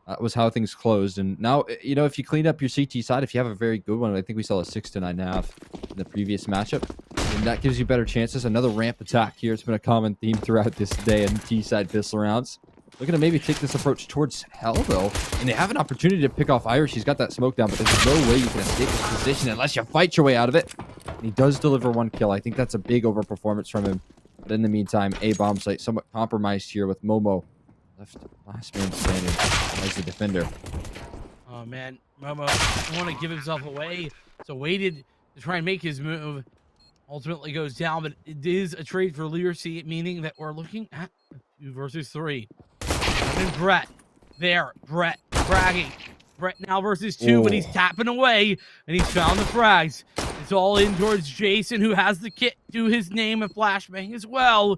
that was how things closed. And now, you know, if you clean up your CT side, if you have a very good one, I think we saw a 6 to 9.5 in the previous matchup, and that gives you better chances. Another ramp attack here. It's been a common theme throughout this day in T-side pistol rounds. Looking to maybe take this approach towards Hell, though. And they have an opportunity to pick off Irish. He's got that smoke down, but there's no way you can escape this position unless you fight your way out of it. And he does deliver 1 kill. I think that's a big overperformance from him. But in the meantime, a bomb site somewhat compromised here with Momo left last man standing as the defender. Oh man, Momo didn't want to give himself away, so waited to try and make his move. Ultimately goes down, but it is a trade for Learcy, meaning that we're looking at 2 versus 3. And Brett there, Brett fragging. Brett now versus 2, but he's tapping away, and he's found the frags. It's all in towards Jason, who has the kit to his name and flashbang as well.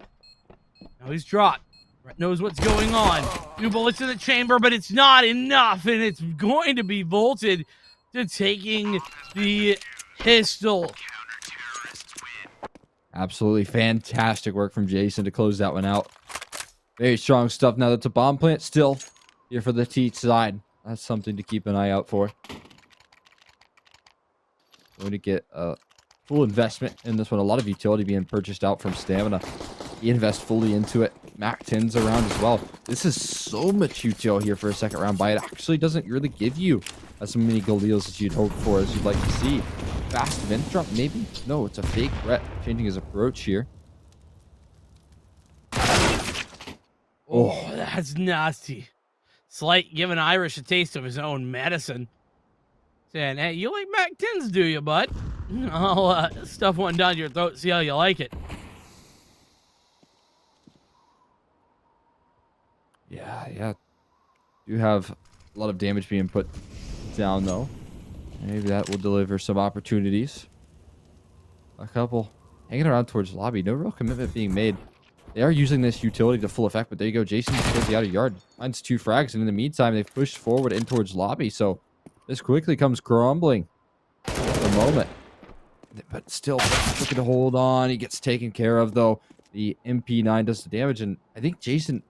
Now he's dropped. Brett knows what's going on. 2 bullets in the chamber, but it's not enough, and it's going to be Volted to taking the pistol. Absolutely fantastic work from Jason to close that one out. Very strong stuff. Now that's a bomb plant still here for the T side. That's something to keep an eye out for. Going to get a full investment in this one. A lot of utility being purchased out from Stamina. He invests fully into it. Mac 10's around as well. This is so much util here for a second round buy. It actually doesn't really give you as many gold deals as you'd hope for, as you'd like to see. Fast event drop, maybe? No, it's a fake Brett changing his approach here. Oh, that's nasty. Slight giving Irish a taste of his own medicine. Saying, hey, you like Mac 10s, do you, bud? I'll stuff one down your throat, see how you like it. Yeah. Do have a lot of damage being put down, though. Maybe that will deliver some opportunities. A couple hanging around towards lobby. No real commitment being made. They are using this utility to full effect, but there you go. Jason towards the outer yard. Finds 2 frags, and in the meantime, they've pushed forward in towards lobby. So this quickly comes crumbling at the moment. But still looking to hold on. He gets taken care of, though. The MP9 does the damage, and I think Jason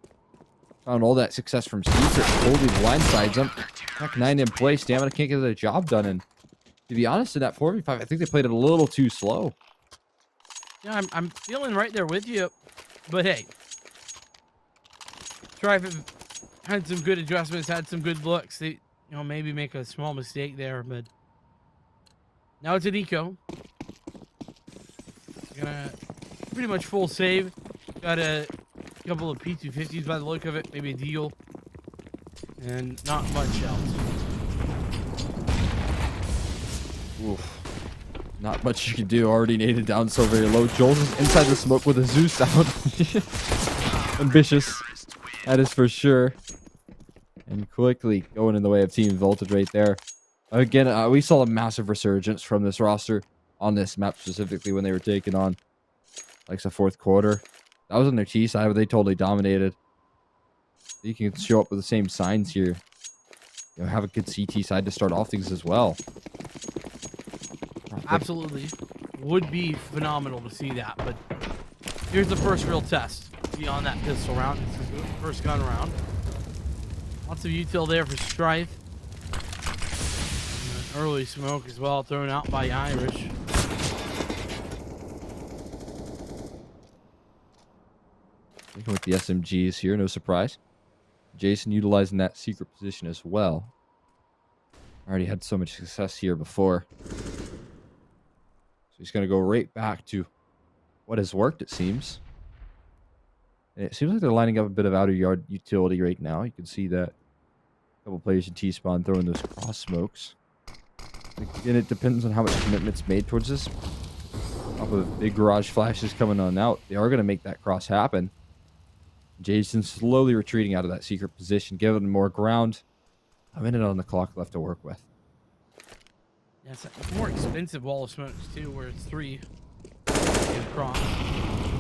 found all that success from Secret. Holding blindsides him. Pack 9 in play. Stamina can't get the job done. And to be honest, in that 4v5, I think they played it a little too slow. Yeah, I'm feeling right there with you. But hey, Strife had some good adjustments, had some good looks. They, maybe make a small mistake there, but now it's an eco. Gonna pretty much full save. Got a couple of P250s by the look of it, maybe a deal, and not much else. Oof. Not much you can do. Already naded down so very low. Joel's is inside the smoke with a Zeus sound. Ambitious. That is for sure. And quickly going in the way of Team Voltage right there. Again, we saw a massive resurgence from this roster on this map specifically when they were taking on like the fourth quarter. That was on their T side, but they totally dominated. You can show up with the same signs here. Have a good CT side to start off things as well. Absolutely. Would be phenomenal to see that, but here's the first real test beyond that pistol round. This is the first gun round. Lots of util there for Strife. And an early smoke as well, thrown out by Irish. Looking with the SMGs here, no surprise. Jason utilizing that secret position as well. Already had so much success here before. So he's going to go right back to what has worked, it seems. And it seems like they're lining up a bit of outer yard utility right now. You can see that a couple players in T-spawn throwing those cross smokes. Again, it depends on how much commitment's made towards this. Off of big garage flashes coming on out, they are going to make that cross happen. Jason slowly retreating out of that secret position, giving him more ground. A minute on the clock left to work with. Yeah, it's a more expensive wall of smokes too, where it's 3 across.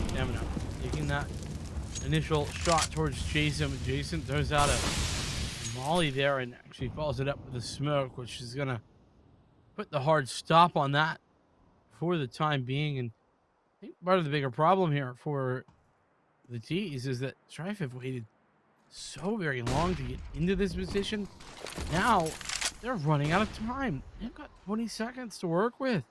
Stamina. Taking that initial shot towards Jason, but Jason throws out a molly there and actually follows it up with a smoke, which is gonna put the hard stop on that for the time being. And I think part of the bigger problem here for the T's is that Strife have waited so very long to get into this position. Now they're running out of time. They've got 20 seconds to work with,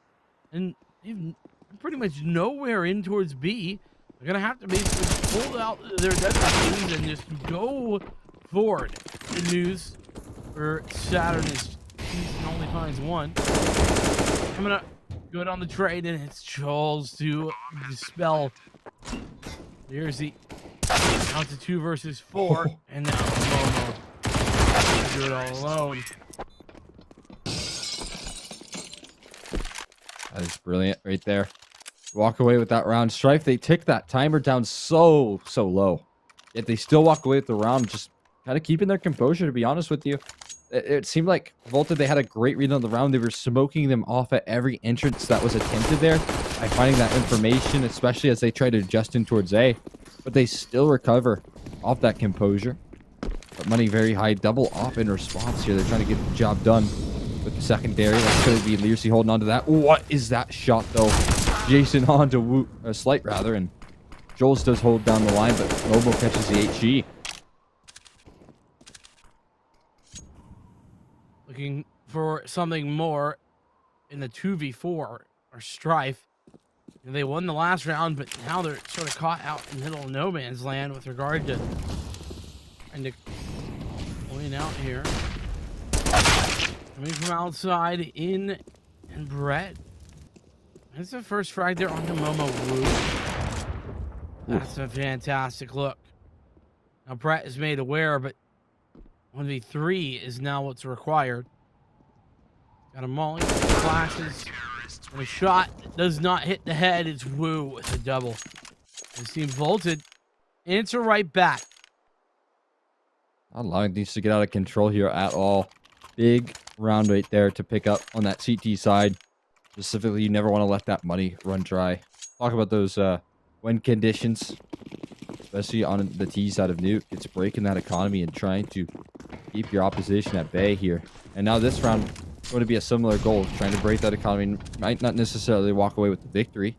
and they've pretty much nowhere in towards B. They're gonna have to basically pull out their deadlines and just go forward. The news for Saturn is Houston only finds one. I'm gonna good on the trade, and it's Charles to dispel. There's the down to 2 versus 4, and now Momo do it all alone. That is brilliant right there. Walk away with that round. Strife, they tick that timer down so low. Yet they still walk away with the round, just kind of keeping their composure, to be honest with you. It seemed like Volta, they had a great read on the round. They were smoking them off at every entrance that was attempted there by finding that information, especially as they try to adjust in towards A. But they still recover off that composure. But money very high. Double off in response here. They're trying to get the job done with the secondary. That's going to be Learsey holding on to that. What is that shot, though? Jason on to Slight, rather. And Joel's does hold down the line, but Momo catches the HG. Looking for something more in the 2v4 or Strife. They won the last round, but now they're sort of caught out in the middle of no man's land with regard to trying to win out here. Coming from outside in, and Brett. That's the first frag there onto Momo. Woo. That's a fantastic look. Now Brett is made aware, but 1v3 is now what's required. Got a molly, flashes, and a shot that does not hit the head. It's Woo with a double. This team vaulted. Answer right back. Not allowing these to get out of control here at all. Big round right there to pick up on that CT side. Specifically, you never want to let that money run dry. Talk about those wind conditions, especially on the T side of Nuke. It's breaking that economy and trying to keep your opposition at bay here. And now this round going to be a similar goal, trying to break that economy. Might not necessarily walk away with the victory,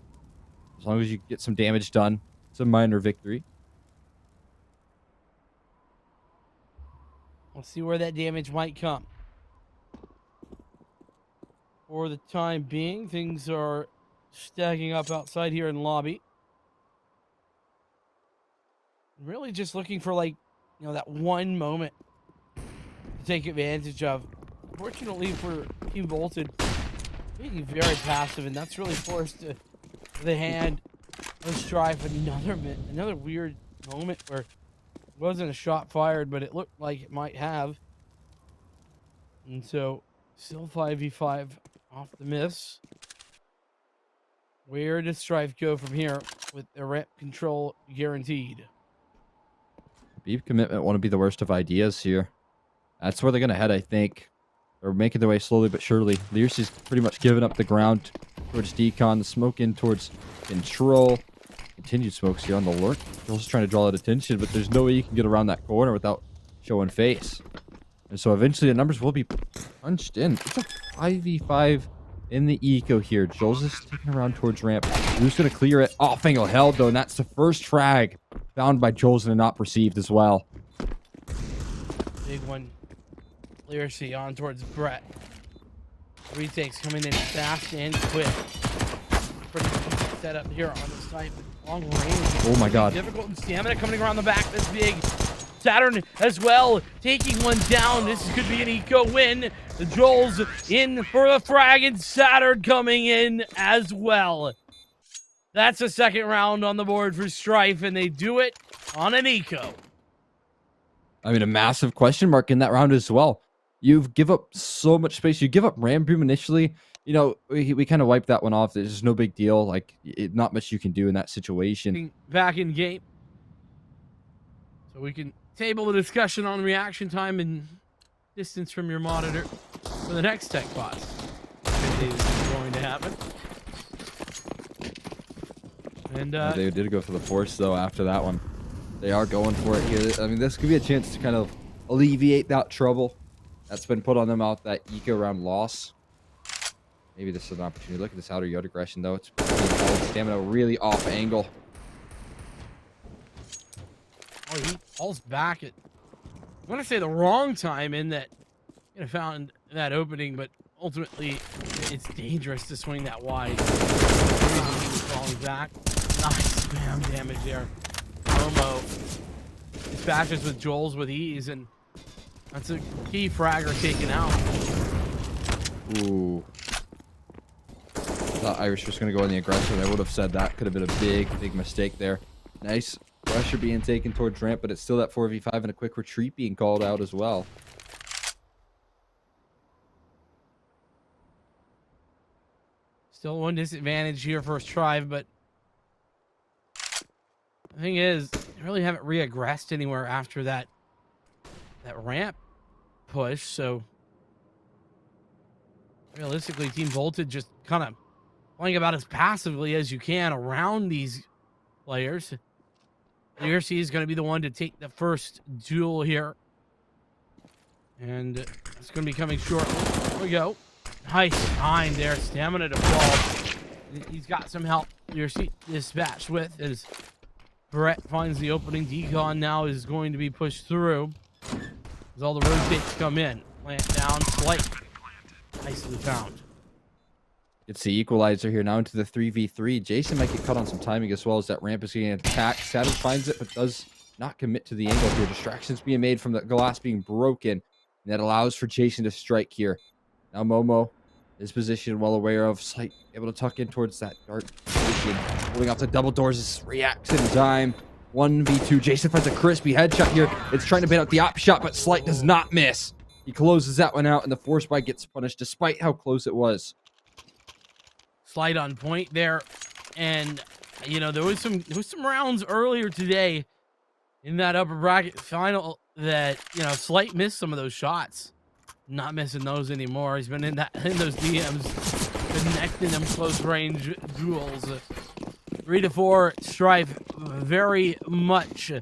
as long as you get some damage done. It's a minor victory. Let's see where that damage might come. For the time being, things are stacking up outside here in lobby. Really just looking for, like, you know, that one moment to take advantage of. Fortunately for Team Volted, being very passive, and that's really forced to the hand of Strife. Another weird moment where it wasn't a shot fired, but it looked like it might have. And so, still 5v5 off the miss. Where does Strife go from here with the ramp control guaranteed? Beef commitment won't be the worst of ideas here. That's where they're going to head, I think. They're making their way slowly but surely. Learsey's pretty much giving up the ground towards Decon. The smoke in towards Control. Continued smokes here on the lurk. Joel's trying to draw that attention, but there's no way you can get around that corner without showing face. And so eventually the numbers will be punched in. It's a 5v5 in the eco here. Joel's just taking around towards ramp. Who's going to clear it? Oh, Fangle held, though, and that's the first frag found by Joel's and not received as well. Big one. Learsey on towards Brett. Retakes coming in fast and quick. Pretty easy setup here on the site with long range. Oh my god. Difficult, and stamina coming around the back this big. Saturn as well, taking one down. This could be an eco win. The Joel's in for the frag, and Saturn coming in as well. That's a second round on the board for Strife, and they do it on an eco. I mean, a massive question mark in that round as well. You give up so much space. You give up Ram Boom initially. You know, we kind of wiped that one off. There's just no big deal. Like, not much you can do in that situation. Back in game. So we can table the discussion on reaction time and distance from your monitor for the next tech pause. If it is going to happen. And they did go for the force, though, after that one. They are going for it here. I mean, this could be a chance to kind of alleviate that trouble that's been put on them out that eco round loss. Maybe this is an opportunity. Look at this outer yard aggression, though. It's stamina really off angle. Oh, he falls back at, I want to say the wrong time in that, you know, found that opening, but ultimately it's dangerous to swing that wide. The reason he was falling back. Nice spam damage there. Momo dispatches with Joel's with ease, and that's a key fragger taken out. Ooh. I thought Irish was going to go on the aggressor. I would have said that. Could have been a big mistake there. Nice pressure being taken towards ramp, but it's still that 4v5 and a quick retreat being called out as well. Still one disadvantage here for Strive, but the thing is, they really haven't re-aggressed anywhere after that ramp push, so realistically, Team Voltage just kind of playing about as passively as you can around these players. The URC is going to be the one to take the first duel here. And it's going to be coming shortly. Here we go. Nice time there. Stamina to fall. He's got some help. URC dispatched with as Brett finds the opening. Decon now is going to be pushed through as all the rotates come in. Plant down. Slight. Nicely found. It's the equalizer here now into the 3v3. Jason might get cut on some timing as well as that ramp is getting attacked. Saturn finds it, but does not commit to the angle here. Distractions being made from the glass being broken. And that allows for Jason to strike here. Now Momo is positioned well aware of. Slight able to tuck in towards that dark position. Holding off the double doors. Reacts in time. 1v2. Jason finds a crispy headshot here. It's trying to bait out the op shot, but Slight does not miss. He closes that one out, and the force buy gets punished despite how close it was. Slight on point there, and you know there was some rounds earlier today in that upper bracket final that Slight missed some of those shots. Not missing those anymore. He's been in those DMs, connecting them close range duels. 3-4 Strife, very much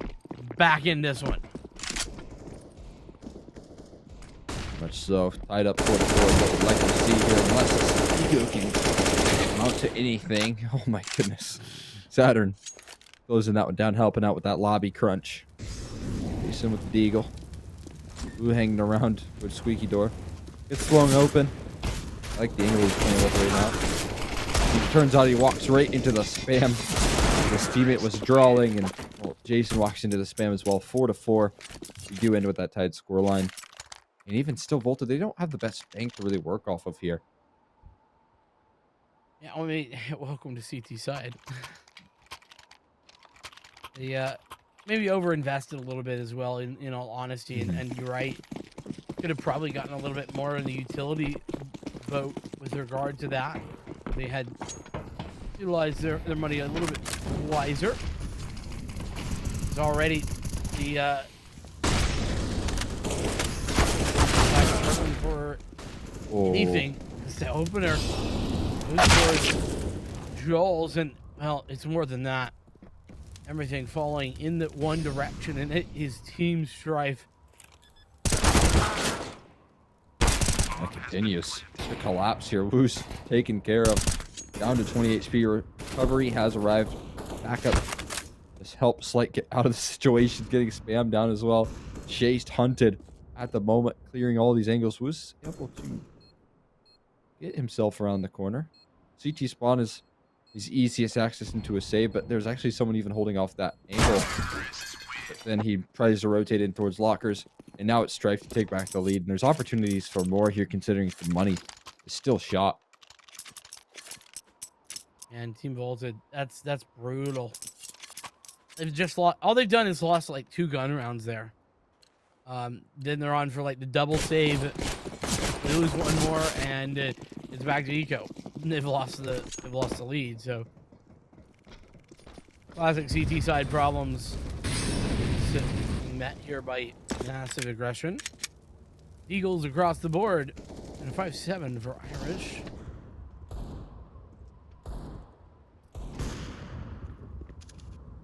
back in this one. Much so, tied up 4-4. What we'd like to see here, unless Ego can amount to anything. Oh my goodness. Saturn closing that one down, helping out with that lobby crunch. Jason with the deagle. Blue hanging around with squeaky door. Gets swung open. I like the angle he's playing with right now. It turns out he walks right into the spam. His teammate was drawing, and well, Jason walks into the spam as well. 4-4. We do end with that tied scoreline. And even still, Volta, they don't have the best bank to really work off of here. Yeah, I mean, welcome to CT side. They maybe overinvested a little bit as well, in all honesty, and you're right. Could have probably gotten a little bit more in the utility vote with regard to that. They had utilized their money a little bit wiser. It's already the for anything. It's the opener. Goes towards Joel's, and well, it's more than that. Everything falling in the one direction, and it is Team Strife. That continues to collapse here. Woo's taken care of. Down to 20 HP. Recovery has arrived. Back up. Just help Slight get out of the situation. Getting spammed down as well. Chased, hunted at the moment. Clearing all these angles. Woo's able to get himself around the corner. CT spawn is his easiest access into a save, but there's actually someone even holding off that angle. But then he tries to rotate in towards lockers, and now it's Strife to take back the lead. And there's opportunities for more here, considering the money is still shot. And Team Volted, that's brutal. They've just lost. All they've done is lost like 2 gun rounds there. Then they're on for like the double save. They lose one more, and it's back to eco. They've lost the lead. So classic CT side problems being met here by massive aggression. Eagles across the board, and a 5-7 for Irish.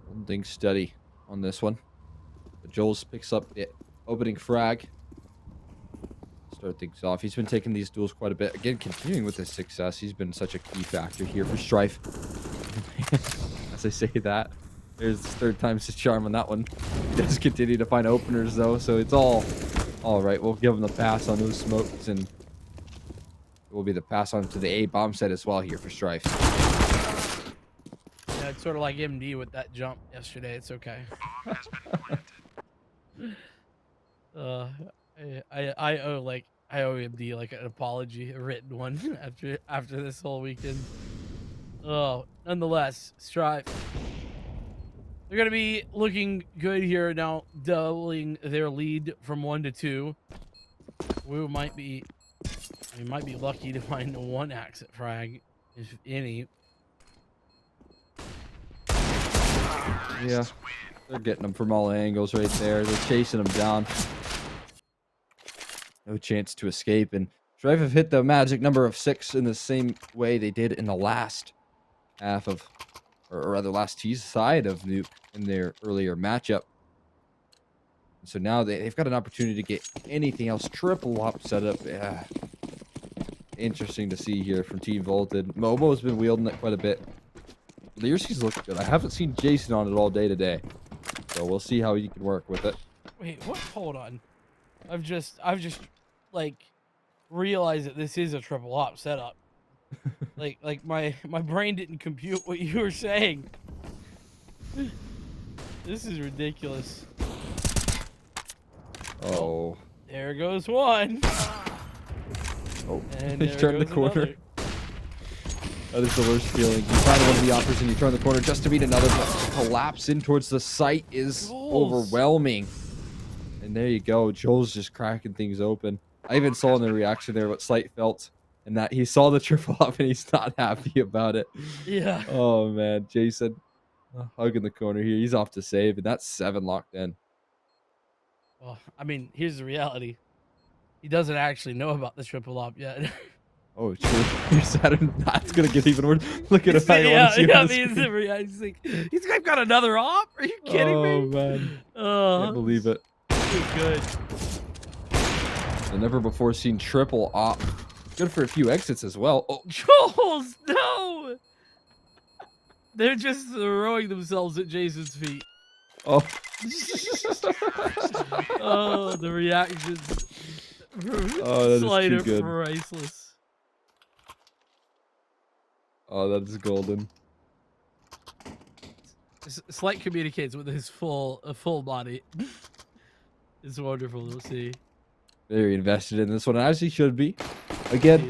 Holding steady on this one. But Joel's picks up the opening frag. Start things off. He's been taking these duels quite a bit. Again, continuing with his success. He's been such a key factor here for Strife. As I say that, there's the 3rd time's the charm on that one. He does continue to find openers though, so it's all right. We'll give him the pass on those smokes, and it will be the pass on to the A bomb set as well here for Strife. Yeah, it's sort of like MD with that jump yesterday. It's okay. I owe MD like an apology, a written one after this whole weekend. Oh, nonetheless, Strife. They're gonna be looking good here now, doubling their lead from 1 to 2. We might be lucky to find 1 exit frag, if any. Yeah, they're getting them from all angles right there. They're chasing them down. No chance to escape, and Strife have hit the magic number of 6 in the same way they did in the last half of, or rather last T side of Nuke in their earlier matchup. So now they've got an opportunity to get anything else. Triple op setup. Yeah. Interesting to see here from Team Volted. Momo's been wielding it quite a bit. Learski's looking good. I haven't seen Jason on it all day today, so we'll see how he can work with it. Wait, what? Hold on. I've just like realized that this is a triple op setup. like my brain didn't compute what you were saying. This is ridiculous. Oh. There goes one. Oh, And he turned the corner. Another. That is the worst feeling. You find one of the offers and you turn the corner just to meet another, but collapse in towards the site is overwhelming. And there you go. Joel's just cracking things open. I even saw in the reaction there what Slight felt, and that he saw the triple up and he's not happy about it. Yeah. Oh man, Jason hugging the corner here. He's off to save, and that's 7 locked in. Well, I mean, here's the reality. He doesn't actually know about the triple op yet. Oh, true. Your Saturn, that's gonna get even worse. Look at him. He's got another op? Are you kidding me? Oh man, can't believe it. Good. The never before seen triple op. Good for a few exits as well. Oh, Jules, no! They're just throwing themselves at Jason's feet. oh. Oh, the reactions. Oh, that is Slight too are good. priceless. Oh, that is golden. Slight communicates with his full body. It's wonderful to see. Very invested in this one, as he should be. Again,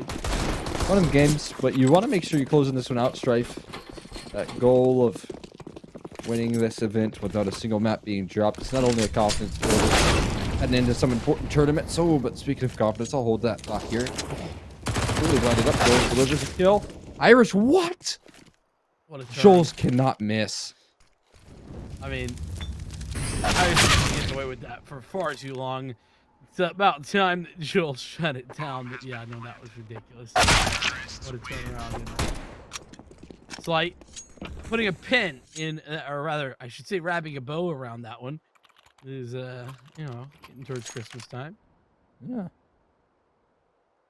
one of the games, but you want to make sure you're closing this one out, Strife. That goal of winning this event without a single map being dropped. It's not only a confidence builder heading into some important tournaments. So, but speaking of confidence, I'll hold that thought here. Really lined it up. Joel delivers a kill. Irish, what? What a turn. Joel's cannot miss. I mean, Irish gets away with that for far too long. It's about time that Joel shut it down. But yeah, no, that was ridiculous. What a turnaround. Slight putting a pin in, or rather, I should say, wrapping a bow around that one. Is you know, getting towards Christmas time. Yeah.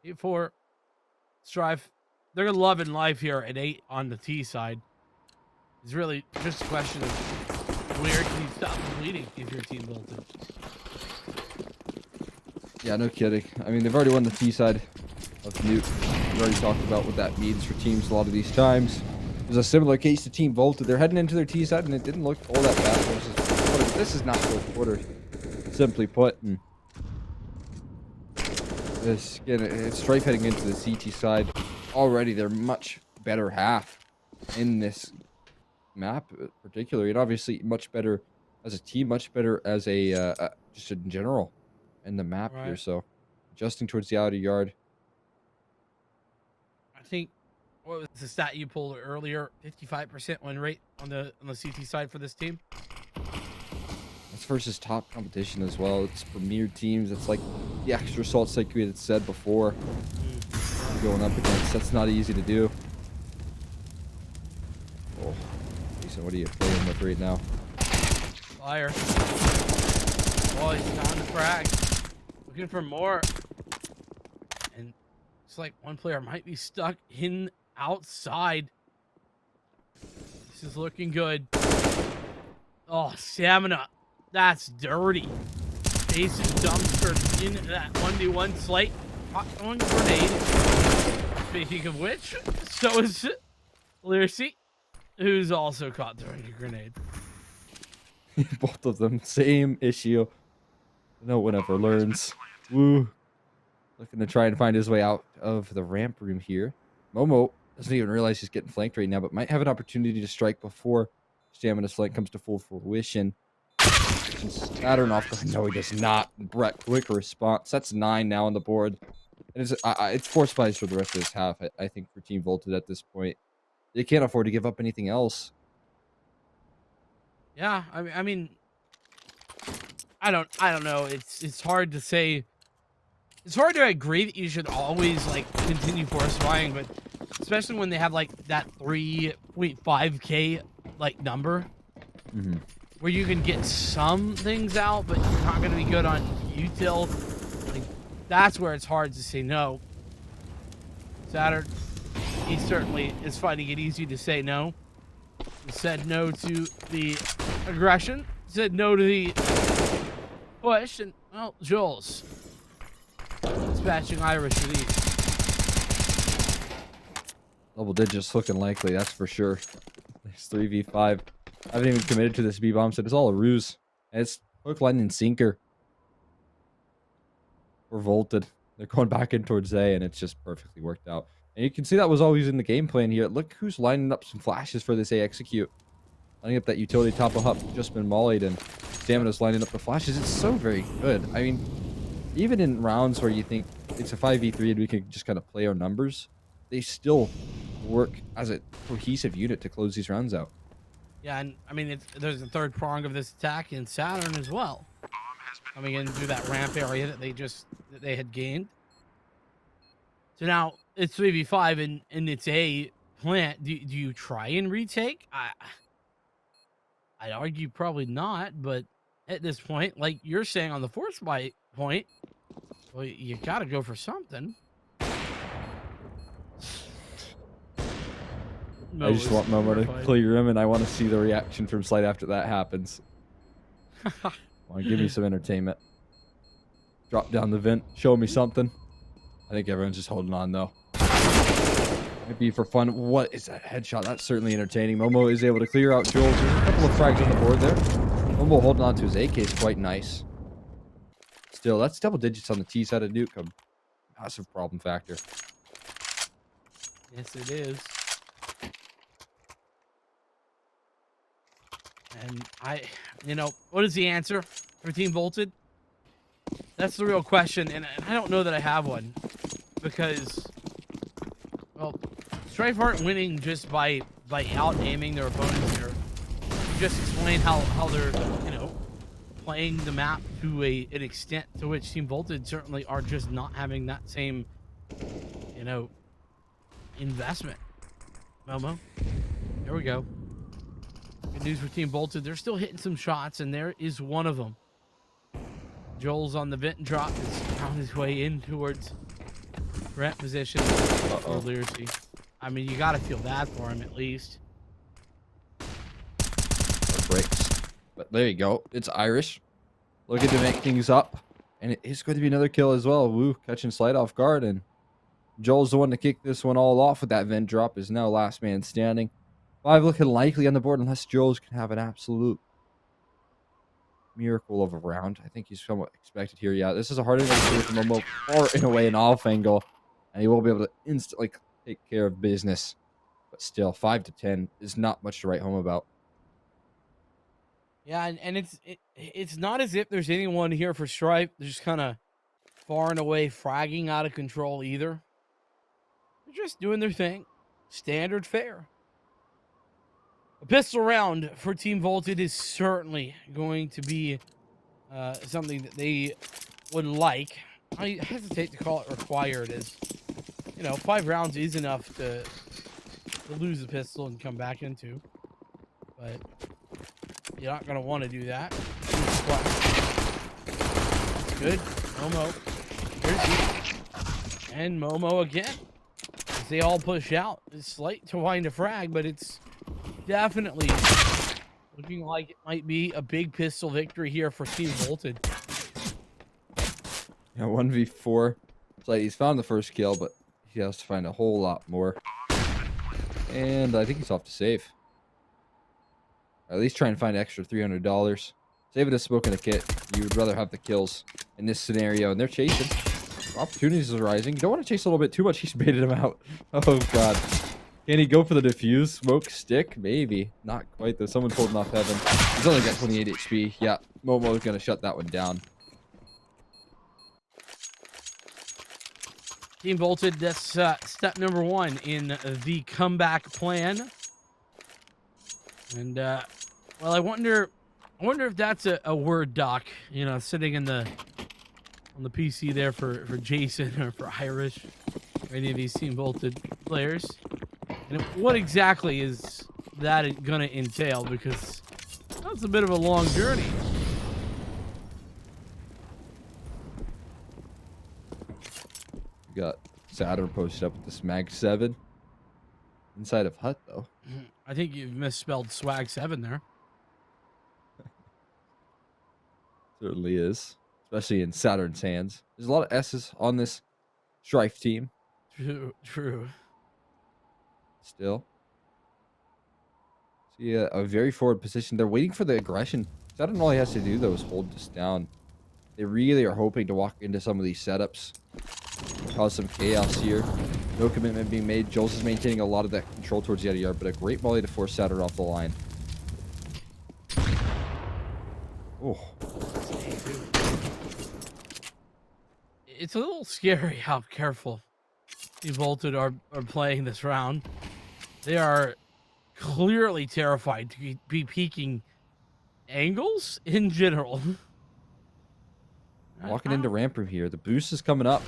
8-4. Strife. They're gonna love in life here at 8 on the T side. It's really just a question of where can you stop the bleeding if you're Team Voltage. Yeah, no kidding. I mean, they've already won the T side of Nuke. We've already talked about what that means for teams a lot of these times. There's a similar case to Team Volta. They're heading into their T side, and it didn't look all that bad. It was just one of the This is not fourth quarter, simply put. And this again, it's Strife heading into the CT side. Already, they're much better half in this map, particularly, and obviously much better as a team, much better as a just in general in the map here. Right. So, adjusting towards the outer yard. I think what was the stat you pulled earlier? 55% win rate on the CT side for this team. That's versus top competition as well. It's premier teams. It's like the extra salts, like we had said before, going up against. That's not easy to do. Oh, Jason, what are you playing with right now? Fire. Oh, he's down to frag. Looking for more. And it's like one player might be stuck in outside. This is looking good. Oh, stamina. That's dirty. Basic dumpster in that 1v1 slate. Hot on grenade. Speaking of which, so is Lyrcy, who's also caught throwing a grenade. Both of them, same issue. No one ever learns. Woo. Looking to try and find his way out of the ramp room here. Momo doesn't even realize he's getting flanked right now, but might have an opportunity to strike before Stamina Flank comes to full fruition. Saturn off guard. No, he does not. Brett, quick response. That's 9 now on the board. It's 4 spies for the rest of this half, I think, for Team Volted at this point. They can't afford to give up anything else. Yeah, I mean, I don't know. It's hard to say. It's hard to agree that you should always like continue force buying, but especially when they have like that 3.5k like number, where you can get some things out, but you're not going to be good on util. Like that's where it's hard to say no. Saturn, he certainly is finding it easy to say no. He said no to the aggression. Said no to the push, and well, Jules dispatching Irish for these. Double digits looking likely, that's for sure. It's 3v5. I haven't even committed to this B-bomb, so it's all a ruse. And it's hook, line, and sinker. We're Volted. They're going back in towards A, and it's just perfectly worked out. And you can see that was always in the game plan here. Look who's lining up some flashes for this A execute. Lining up that utility top of hub, just been mollied, and Stamina's lining up the flashes. It's so very good. I mean, even in rounds where you think it's a 5v3 and we can just kind of play our numbers, they still work as a cohesive unit to close these rounds out. Yeah, and I mean, there's a third prong of this attack in Saturn as well. Coming in through that ramp area that they had gained. So now it's 3v5 and it's a plant. Do you try and retake? I'd argue probably not, but at this point, like you're saying on the force buy point, well, you gotta go for something. I just want Momo to clear him, and I want to see the reaction from Slight after that happens. Want to give me some entertainment. Drop down the vent. Show me something. I think everyone's just holding on, though. Might be for fun. What is that headshot? That's certainly entertaining. Momo is able to clear out Jules. There's a couple of frags on the board there. Momo holding on to his AK is quite nice. Still, that's double digits on the T side of Nuke. A massive problem factor. Yes, it is. And what is the answer for Team Volted? That's the real question, and I don't know that I have one. Because, well, Strife aren't winning just by out-aiming their opponents here. You just explain how they're, playing the map to an extent to which Team Volted certainly are just not having that same, investment. Momo, here we go. Good news for Team Volted. They're still hitting some shots, and there is one of them. Joel's on the vent and drop. Is found his way in towards ramp position for Lyrcy. I mean, you got to feel bad for him at least. Breaks. But there you go. It's Irish. Looking to make things up. And it is going to be another kill as well. Woo, catching Slight off guard. And Joel's the one to kick this one all off with that vent drop. Is now last man standing. 5 looking likely on the board unless Joel's can have an absolute miracle of a round. I think he's somewhat expected here. Yeah, this is a hard angle for Momo, far and away an off angle, and he will be able to instantly take care of business. But still, 5 to 10 is not much to write home about. Yeah, and it's not as if there's anyone here for Strife. They're just kind of far and away fragging out of control either. They're just doing their thing. Standard fare. A pistol round for Team Volted is certainly going to be something that they would like. I hesitate to call it required, as, you know, 5 rounds is enough to lose the pistol and come back into. But you're not going to want to do that. That's good. Momo. Here's he. And Momo again. As they all push out. It's late to wind a frag, but it's definitely looking like it might be a big pistol victory here for Team Volted. Yeah, 1v4. It's like he's found the first kill, but he has to find a whole lot more. And I think he's off to save. Or at least try and find an extra $300. Saving a smoke and a kit. You would rather have the kills in this scenario. And they're chasing. Opportunities are rising. You don't want to chase a little bit too much. He's baited him out. Oh, God. Can he go for the defuse smoke stick? Maybe. Not quite, though. Someone's holding off heaven. He's only got 28 HP. Yeah, Momo's going to shut that one down. Team Volted, that's step number 1 in the comeback plan. And, well, I wonder if that's a Word doc, you know, sitting in on the PC there for Jason or for Irish, or any of these Team Volted players. And what exactly is that going to entail? Because that's a bit of a long journey. We got Saturn posted up with this Mag 7. Inside of Hut, though. I think you've misspelled Swag 7 there. Certainly is. Especially in Saturn's hands. There's a lot of S's on this Strife team. True. Still. See a very forward position. They're waiting for the aggression. Saturn, all he has to do, though, is hold this down. They really are hoping to walk into some of these setups. Cause some chaos here. No commitment being made. Jules is maintaining a lot of that control towards the outer yard, but a great volley to force Saturn off the line. Oh. It's a little scary how careful the Volted are playing this round. They are clearly terrified to be peeking angles in general. Walking into ramp room here. The boost is coming up.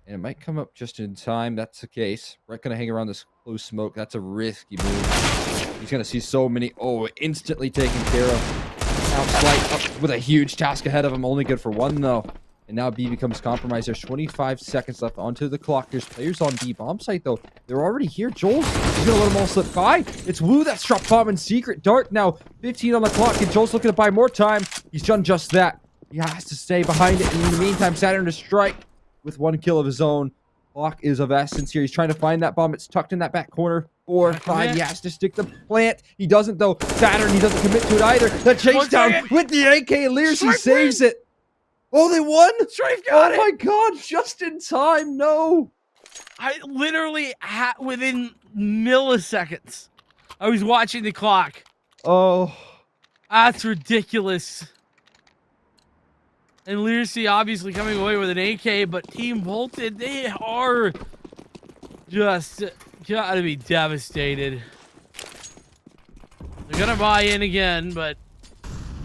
And it might come up just in time. That's the case. Brett going to hang around this close smoke. That's a risky move. He's going to see so many. Oh, instantly taken care of. Now Slight up with a huge task ahead of him. Only good for 1, though. And now B becomes compromised. There's 25 seconds left onto the clock. There's players on B bomb site, though. They're already here. Joel's going to let them all slip by. It's Woo that's dropped bomb in secret. Dart now 15 on the clock. And Joel's looking to buy more time. He's done just that. He has to stay behind it. And in the meantime, Saturn to strike with 1 kill of his own. Clock is of essence here. He's trying to find that bomb. It's tucked in that back corner. 4, 5. He has to stick the plant. He doesn't, though. Saturn, he doesn't commit to it either. The chase down with the AK. Lears, he saves it. Oh, they won? Strife got it. Oh, my God. Just in time. No. I literally, within milliseconds, I was watching the clock. Oh. That's ridiculous. And Learsy obviously coming away with an AK, but Team Volted, they are just gotta be devastated. They're gonna buy in again, but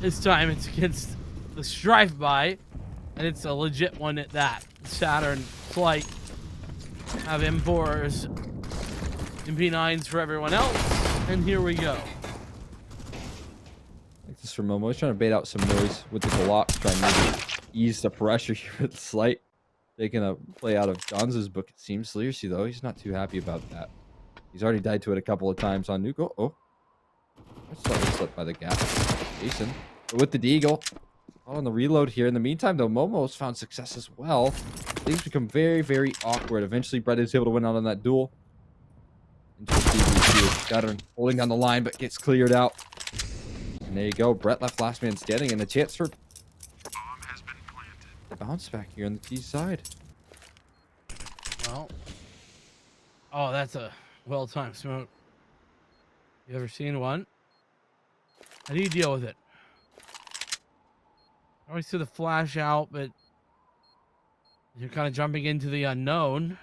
this time it's against the Strife buy, and it's a legit one at that. Saturn Flight have M4s, MP9s for everyone else, and here we go. Like this from Momo. He's trying to bait out some noise with the Glock, trying to maybe ease the pressure here with Slight. Taking a play out of Gonzo's book, it seems. Learsy, though, he's not too happy about that. He's already died to it a couple of times on Nuke. Oh. That's slightly slipped by the gap. Jason. But with the Deagle. On the reload here. In the meantime, though, Momo's found success as well. Things become very, very awkward. Eventually, Brett is able to win out on that duel. Into the CB2. Saturn holding down the line, but gets cleared out. And there you go. Brett left last man standing, and a chance for the bounce back here on the T side. Well, oh, that's a well-timed smoke. You ever seen one? How do you deal with it? I always see the flash out, but you're kind of jumping into the unknown.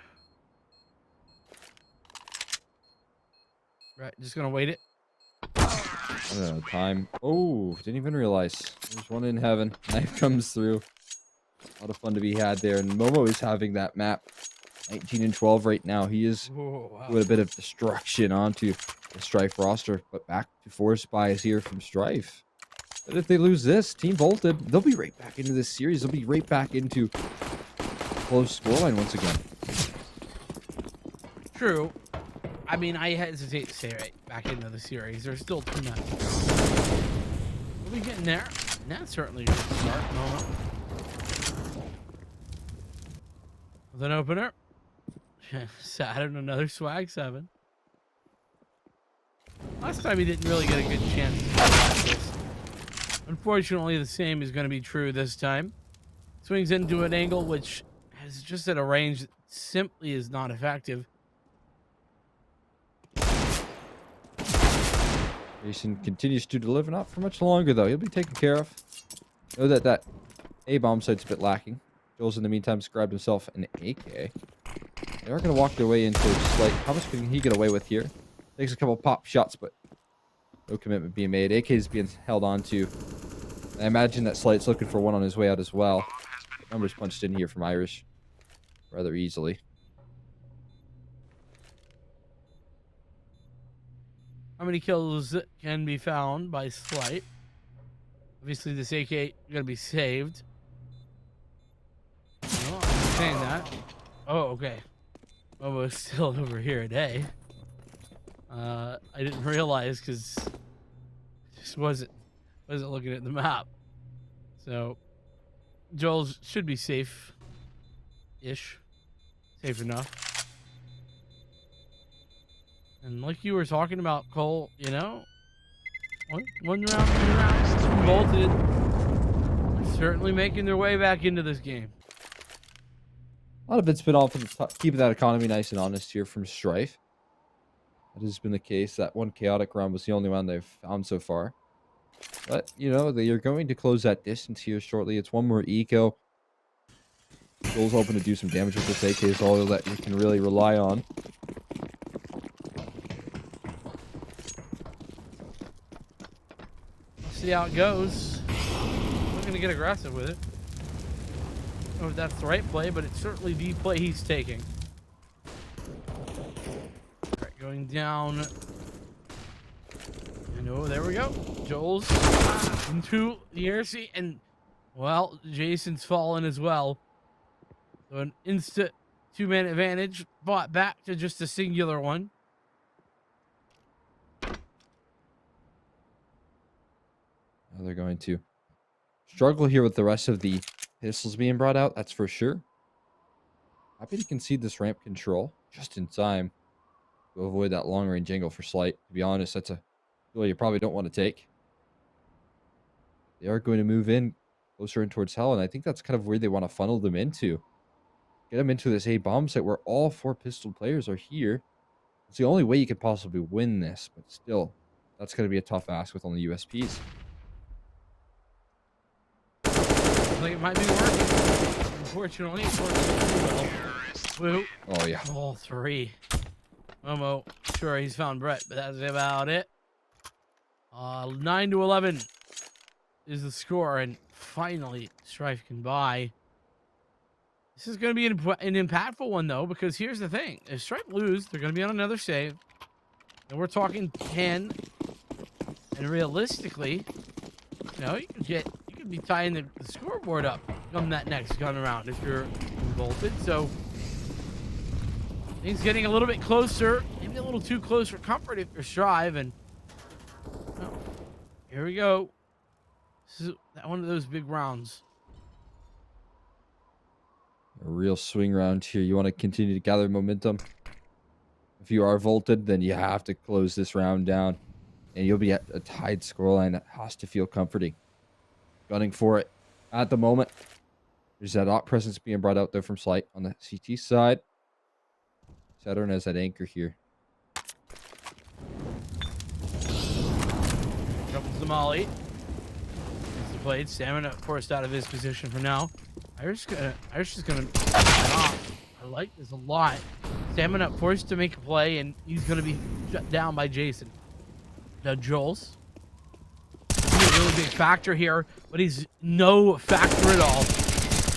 Right, just gonna wait it. I don't know, time. Oh, didn't even realize. There's one in heaven. Knife comes through. A lot of fun to be had there. And Momo is having that map. 19 and 12 right now. He is with a bit of destruction onto the Strife roster. But back to 4 spies here from Strife. But if they lose this, Team Bolted, they'll be right back into this series. They'll be right back into close scoreline once again. True. I mean, I hesitate to say right back into the series. There's still 2 matches. We'll be getting there. And that's certainly a good start moment. With an opener. Saturn, another swag 7. Last time he didn't really get a good chance to practice. Unfortunately, the same is going to be true this time. Swings into an angle which is just at a range that simply is not effective. Jason continues to deliver, not for much longer though. He'll be taken care of. Know that A bomb site's a bit lacking. Jules in the meantime grabbed himself an AK. They are going to walk their way into Slight. How much can he get away with here? Takes a couple pop shots, but no commitment being made. AK is being held on to. I imagine that Slight's looking for one on his way out as well. Numbers punched in here from Irish rather easily. How many kills can be found by Slight? Obviously, this AK is going to be saved. Well, I'm saying that. Oh, okay. Almost still over here today. I didn't realize because just wasn't looking at the map. So Joel's should be safe-ish. Safe enough. And like you were talking about, Cole, you know, one round, 2 rounds, 2 bolted. They're certainly making their way back into this game. A lot of it's been all for the keeping that economy nice and honest here from Strife. That has been the case. That one chaotic round was the only one they've found so far. But, you know, they are going to close that distance here shortly. It's one more eco. Joel's hoping to do some damage with this AK is all that you can really rely on. Let's see how it goes. I'm not going to get aggressive with it. I don't know if that's the right play, but it's certainly the play he's taking. All right, going down. And oh, there we go. Joel's into the air seat, and well, Jason's fallen as well. So an instant 2-man advantage, brought back to just a singular one. Now they're going to struggle here with the rest of the pistols being brought out, that's for sure. Happy to concede this ramp control just in time to avoid that long-range angle for Slight. To be honest, that's a goal you probably don't want to take. They are going to move in closer in towards Hell, and I think that's kind of where they want to funnel them into. Get them into this A bomb site where all 4 pistol players are here. It's the only way you could possibly win this, but still, that's going to be a tough ask with only USPs. I think it might be working. Unfortunately, it's working well. Oh, yeah. All 3. Momo, sure he's found Brett, but that's about it. 9-11 is the score, and finally, Strife can buy. This is going to be an impactful one, though, because here's the thing. If Strife lose, they're going to be on another save. And we're talking 10. And realistically, you know, you could be tying the scoreboard up come that next gun around if you're bolted. So things getting a little bit closer, maybe a little too close for comfort if you're Strive. And oh, here we go. This is one of those big rounds. A real swing round here. You want to continue to gather momentum. If you are vaulted, then you have to close this round down and you'll be at a tied scoreline. That has to feel comforting. Gunning for it at the moment. There's that op presence being brought out there from Slight on the CT side. Saturn has that anchor here. Troubles the molly. Gets the blade. Stamina forced out of his position for now. Irish is gonna off. I like this a lot. Stamina forced to make a play, and he's gonna be shut down by Jason. Now Joel's a really big factor here, but he's no factor at all.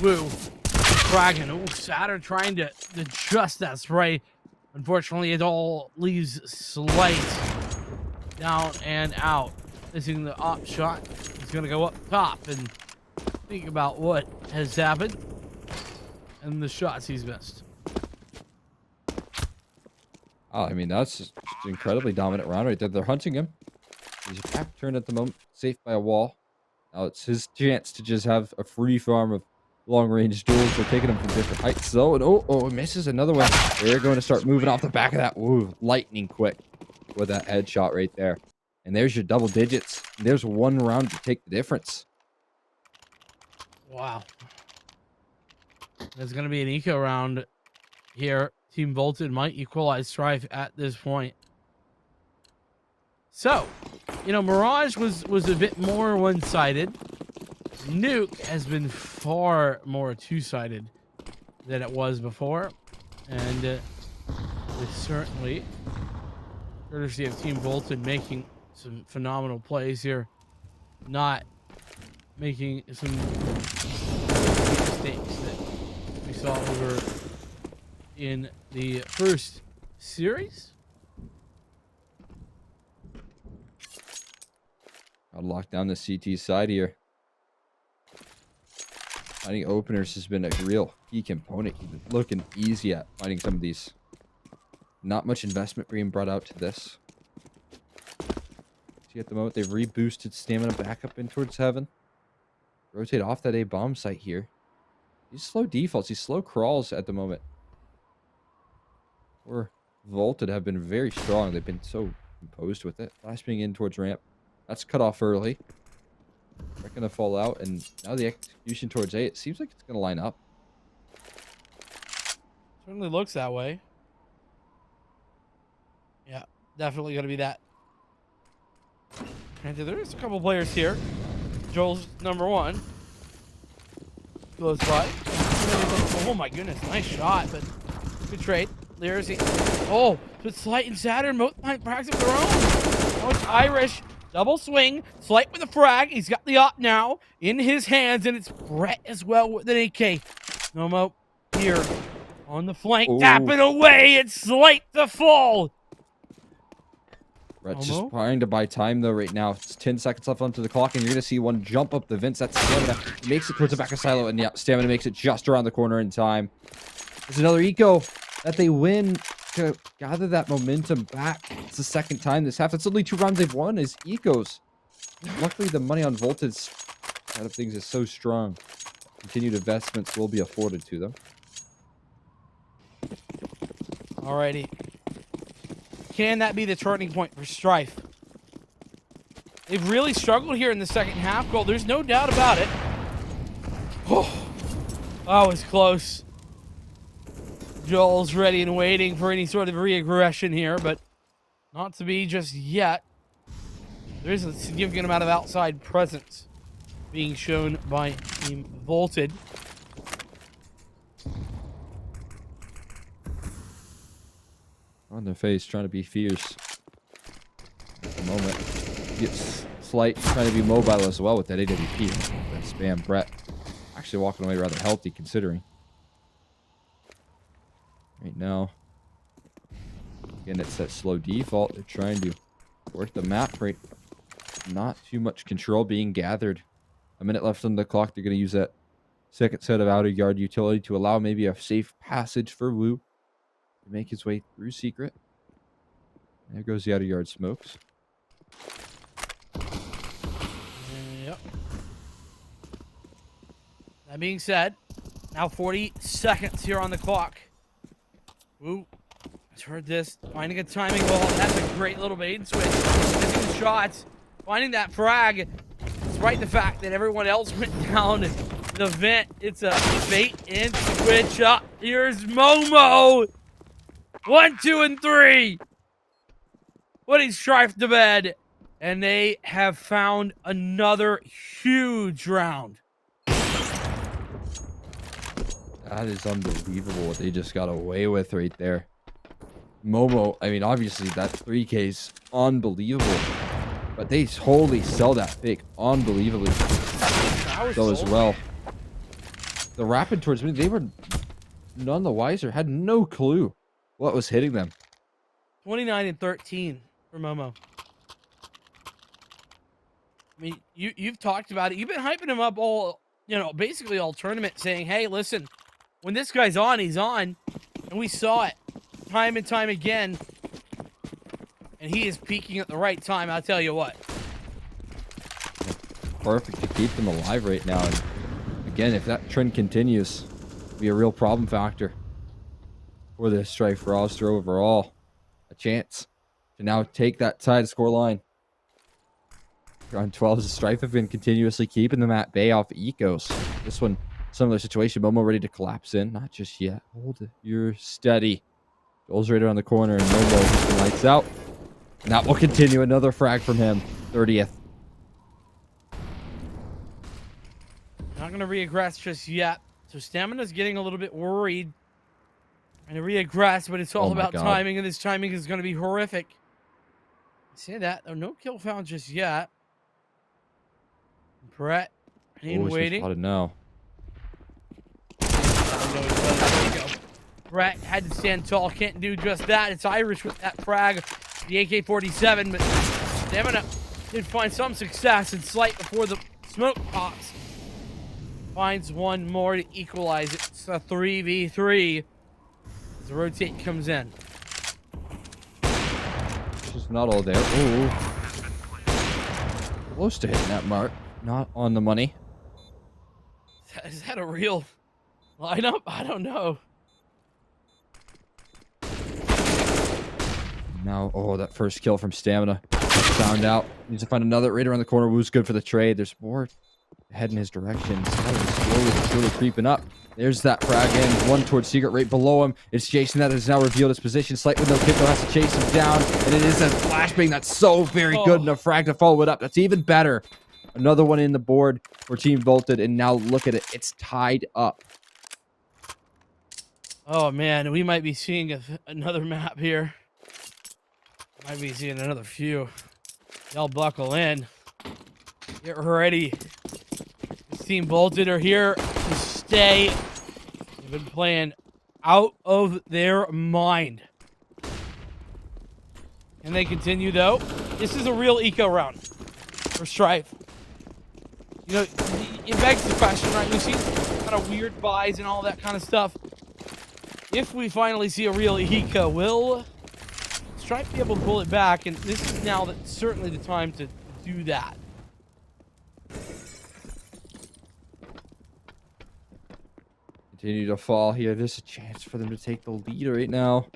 Woo, Dragon. Oh, Saturn trying to adjust that spray. Unfortunately, it all leaves Slight down and out. Missing the op shot. He's gonna go up top and think about what has happened and the shots he's missed. Oh, I mean, that's just an incredibly dominant round right there. They're hunting him. He's back turned at the moment, safe by a wall. Now it's his chance to just have a free farm of long-range duels. They're taking him from different heights, though. And oh, misses another one. They're going to start moving off the back of that. Ooh, lightning quick with that headshot right there. And there's your double digits. And there's one round to take the difference. Wow. There's going to be an eco round here. Team Bolted might equalize Strife at this point. So, you know, Mirage was a bit more one-sided. Nuke has been far more two-sided than it was before. And it's certainly courtesy of Team Bolted making some phenomenal plays here. Not making some mistakes that we saw over in the first series. I'll lock down the CT side here. Finding openers has been a real key component. He's been looking easy at finding some of these. Not much investment being brought out to this. See, at the moment, they've reboosted stamina back up in towards heaven. Rotate off that A bomb site here. These slow defaults, these slow crawls at the moment. Or Volted have been very strong. They've been so composed with it. Flash being in towards ramp. That's cut off early. They're going to fall out, and now the execution towards A, it seems like it's going to line up. Certainly looks that way. Yeah, definitely going to be that. And there's a couple players here. Joel's number one. Close by. Oh my goodness, nice shot, but good trade. Lyric. Oh, but Slight and Saturn both might practice their own. Oh, it's Irish. Double swing. Slight with a frag. He's got the op now in his hands, and it's Brett as well with an AK. Nomo here on the flank. Ooh. Tapping away. It's Slight to fall. Brett's just trying to buy time, though, right now. It's 10 seconds left onto the clock, and you're going to see one jump up the vents. That's Stamina. Makes it towards the back of Silo, and yeah, Stamina makes it just around the corner in time. There's another eco that they win to gather that momentum back. It's the second time this half. That's only 2 rounds they've won is ecos. Luckily, the money on Voltage side of things is so strong. Continued investments will be afforded to them. Alrighty. Can that be the turning point for Strife? They've really struggled here in the second half, goal. There's no doubt about it. Oh, that was close. Joel's ready and waiting for any sort of re-aggression here, but not to be just yet. There is a significant amount of outside presence being shown by Team Volted. On their face, trying to be fierce. At the moment. Gets Slight trying to be mobile as well with that AWP. That spam. Brett actually walking away rather healthy considering. Right now. Again, it's that slow default. They're trying to work the map right. Not too much control being gathered. A minute left on the clock. They're going to use that second set of outer yard utility to allow maybe a safe passage for Wu to make his way through secret. There goes the outer yard smokes. Yep. That being said, now 40 seconds here on the clock. Wu, I heard this. Finding a timing ball. That's a great little bait and switch. Missing the shots. Finding that frag, despite the fact that everyone else went down the vent. It's a bait and switch up. Here's Momo. 1, 2, and 3. Putting Strife to bed. And they have found another huge round. That is unbelievable what they just got away with right there. Momo, I mean, obviously that 3K's unbelievable. But they totally sell that pick unbelievably. So as well. The rapid towards me, they were none the wiser, had no clue what was hitting them. 29 and 13 for Momo. I mean, you've talked about it. You've been hyping him up all, basically all tournament, saying, hey, listen, when this guy's on, he's on. And we saw it time and time again. And he is peaking at the right time, I'll tell you what. Perfect to keep them alive right now. And again, if that trend continues, it'll be a real problem factor for the Strife roster overall. A chance to now take that side score line. Round 12's Strife have been continuously keeping them at bay off ecos. This one, similar situation. Momo ready to collapse in. Not just yet. Hold it. You're steady. Joel's right around the corner, and Momo lights out. And that will continue. Another frag from him. 30th. Not going to reaggress just yet. So Stamina's getting a little bit worried. And to reaggress, but it's all about timing, and this timing is going to be horrific. I say that. Oh, no kill found just yet. Brett, waiting. No. Brett had to stand tall. Can't do just that. It's Irish with that frag. The AK-47, but Stamina did find some success in Slight before the smoke pops. Finds one more to equalize it. It's a 3v3. As the rotate comes in. Just not all there. Ooh. Close to hitting that mark. Not on the money. Is that a real lineup? I don't know. Now, that first kill from Stamina. Found out. Needs to find another right around the corner. Woo's good for the trade. There's more heading his direction. Slowly creeping up. There's that frag in. One towards Secret right below him. It's Jason that has now revealed his position. Slight with no kick, though, has to chase him down. And it is a flashbang that's so very good. And a frag to follow it up. That's even better. Another one in the board for Team Bolted. And now look at it. It's tied up. Oh, man. We might be seeing another map here. Might be seeing another few. Y'all buckle in. Get ready. This Team Bolted are here to stay. They've been playing out of their mind. Can they continue, though? This is a real eco round for Strife. It begs the question, right? We've seen kind of weird buys and all that kind of stuff. If we finally see a real eco, will Strife be able to pull it back? And this is now certainly the time to do that. Continue to fall here. There's a chance for them to take the lead right now.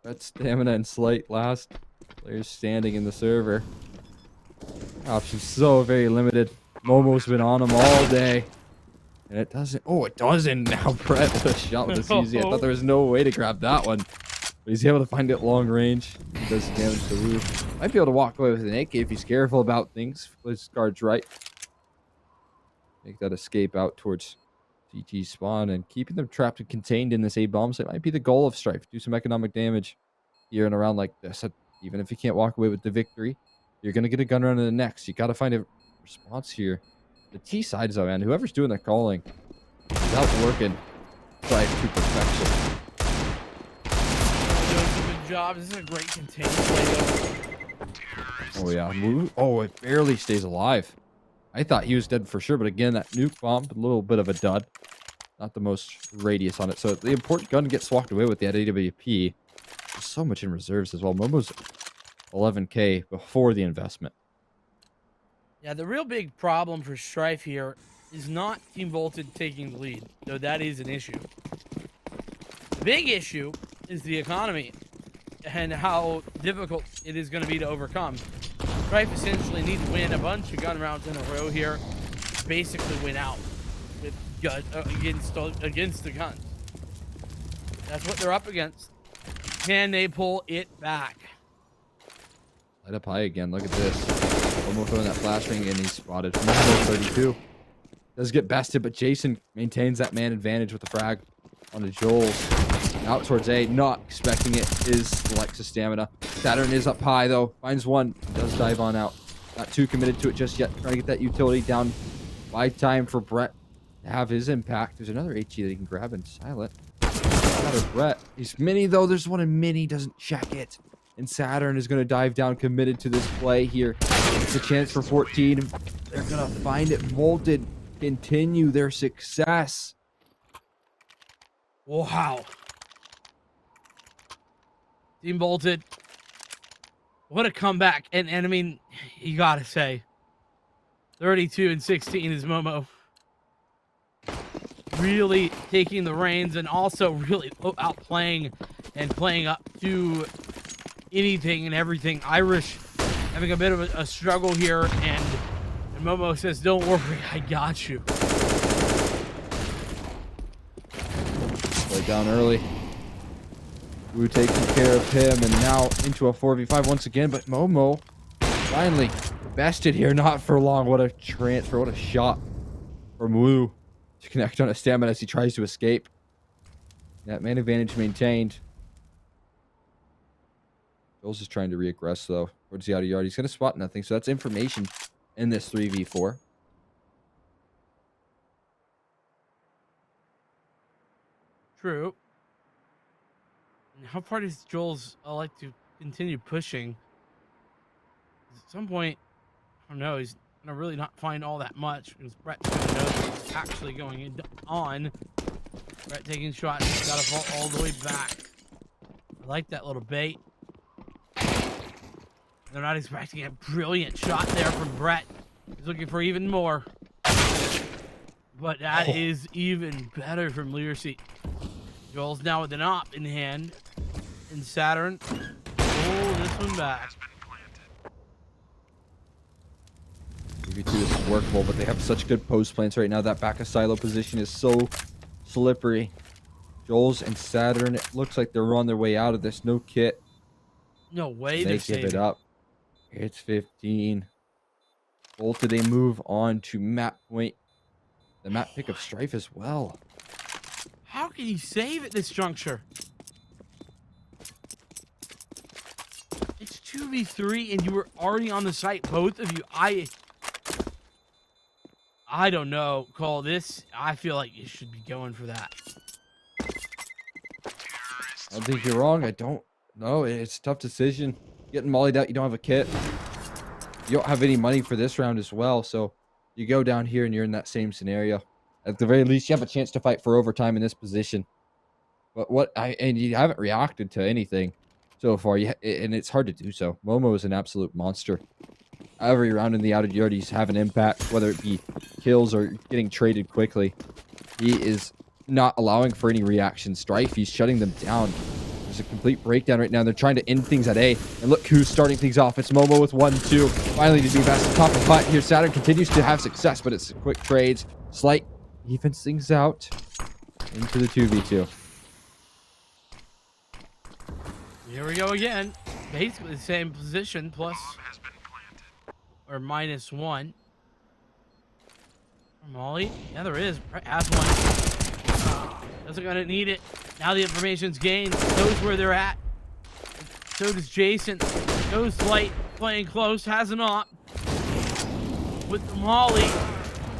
That's Stamina and Slight, last players standing in the server. Options so very limited. Momo's been on him all day. And it doesn't. Oh, it doesn't now. Brett with a shot with a CZ. I thought there was no way to grab that one. But he's able to find it long range. He does damage to Woo. Might be able to walk away with an AK if he's careful about things. Plays guards right. Make that escape out towards GT spawn. And keeping them trapped and contained in this A bomb site might be the goal of Strife. Do some economic damage here and around like this. Even if you can't walk away with the victory, you're going to get a gun round in the next. You got to find a response here. The T sides, though, man. Whoever's doing the calling is out working Strife to perfection. Doing some good job. This is a great containment play. Oh, yeah. Oh, it barely stays alive. I thought he was dead for sure, but again, that nuke bomb, a little bit of a dud. Not the most radius on it. So the important gun gets walked away with the AWP. There's so much in reserves as well. Momo's 11K before the investment. Yeah, the real big problem for Strife here is not Team Bolted taking the lead, though that is an issue. The big issue is the economy and how difficult it is going to be to overcome. Strife essentially need to win a bunch of gun rounds in a row here. Basically win out with against the guns. That's what they're up against. Can they pull it back? Light up high again. Look at this. Almost throwing that flash ring, and he's spotted from 32. Does get bested, but Jason maintains that man advantage with the frag onto Joel's. Out towards A, not expecting it, is Alexa's stamina. Saturn is up high, though. Finds one. Does dive on out. Not too committed to it just yet. Trying to get that utility down. Buy time for Brett to have his impact. There's another HE that he can grab and silent. Another Brett. He's mini, though. There's one in mini. Doesn't check it. And Saturn is going to dive down, committed to this play here. It's a chance for 14. They're going to find it vaulted. Continue their success. Wow. Team bolted. What a comeback. And I mean, you gotta say, 32-16 is Momo. Really taking the reins and also really outplaying and playing up to anything and everything. Irish having a bit of a struggle here, and Momo says, don't worry, I got you. Play down early. Wu taking care of him, and now into a 4v5 once again, but Momo finally bested here, not for long. What a transfer, what a shot from Wu to connect on a stamina as he tries to escape. That man advantage maintained. Joel's just trying to re-aggress, though, towards the outer yard. He's going to spot nothing, so that's information in this 3v4. True. How far does Joel's like to continue pushing? At some point, I don't know, he's gonna really not find all that much because Brett's gonna know what's actually going on. Brett taking shots, he's gotta fall all the way back. I like that little bait. They're not expecting a brilliant shot there from Brett. He's looking for even more. But that is even better from Learseat. Joel's now with an op in hand. And Saturn pull this one back. 3v2 is workable, but they have such good post plants right now. That back of silo position is so slippery. Joel's and Saturn, it looks like they're on their way out of this. No kit. No way they give it up. It's 15. Bolted, they move on to map point. The map pick of Strife as well. How can you save at this juncture? It's 2v3 and you were already on the site, both of you. I don't know, Cole. This, I feel like you should be going for that. I don't think you're wrong. I don't know. It's a tough decision. Getting mollied out, you don't have a kit. You don't have any money for this round as well, so you go down here and you're in that same scenario. At the very least, you have a chance to fight for overtime in this position. But and you haven't reacted to anything so far, and it's hard to do so. Momo is an absolute monster. Every round in the outer yard, he's having impact, whether it be kills or getting traded quickly. He is not allowing for any reaction. Strife, he's shutting them down. There's a complete breakdown right now. They're trying to end things at A. And look who's starting things off. It's Momo with 1-2. Finally to do best at top of hut here. Saturn continues to have success, but it's quick trades. Slight evens things out into the 2v2. Here we go again. Basically the same position, plus or -1. Molly, yeah, there is. Brett has one. Doesn't gonna need it. Now the information's gained. Knows where they're at. So does Jason. Goes light, playing close, has an op with the Molly.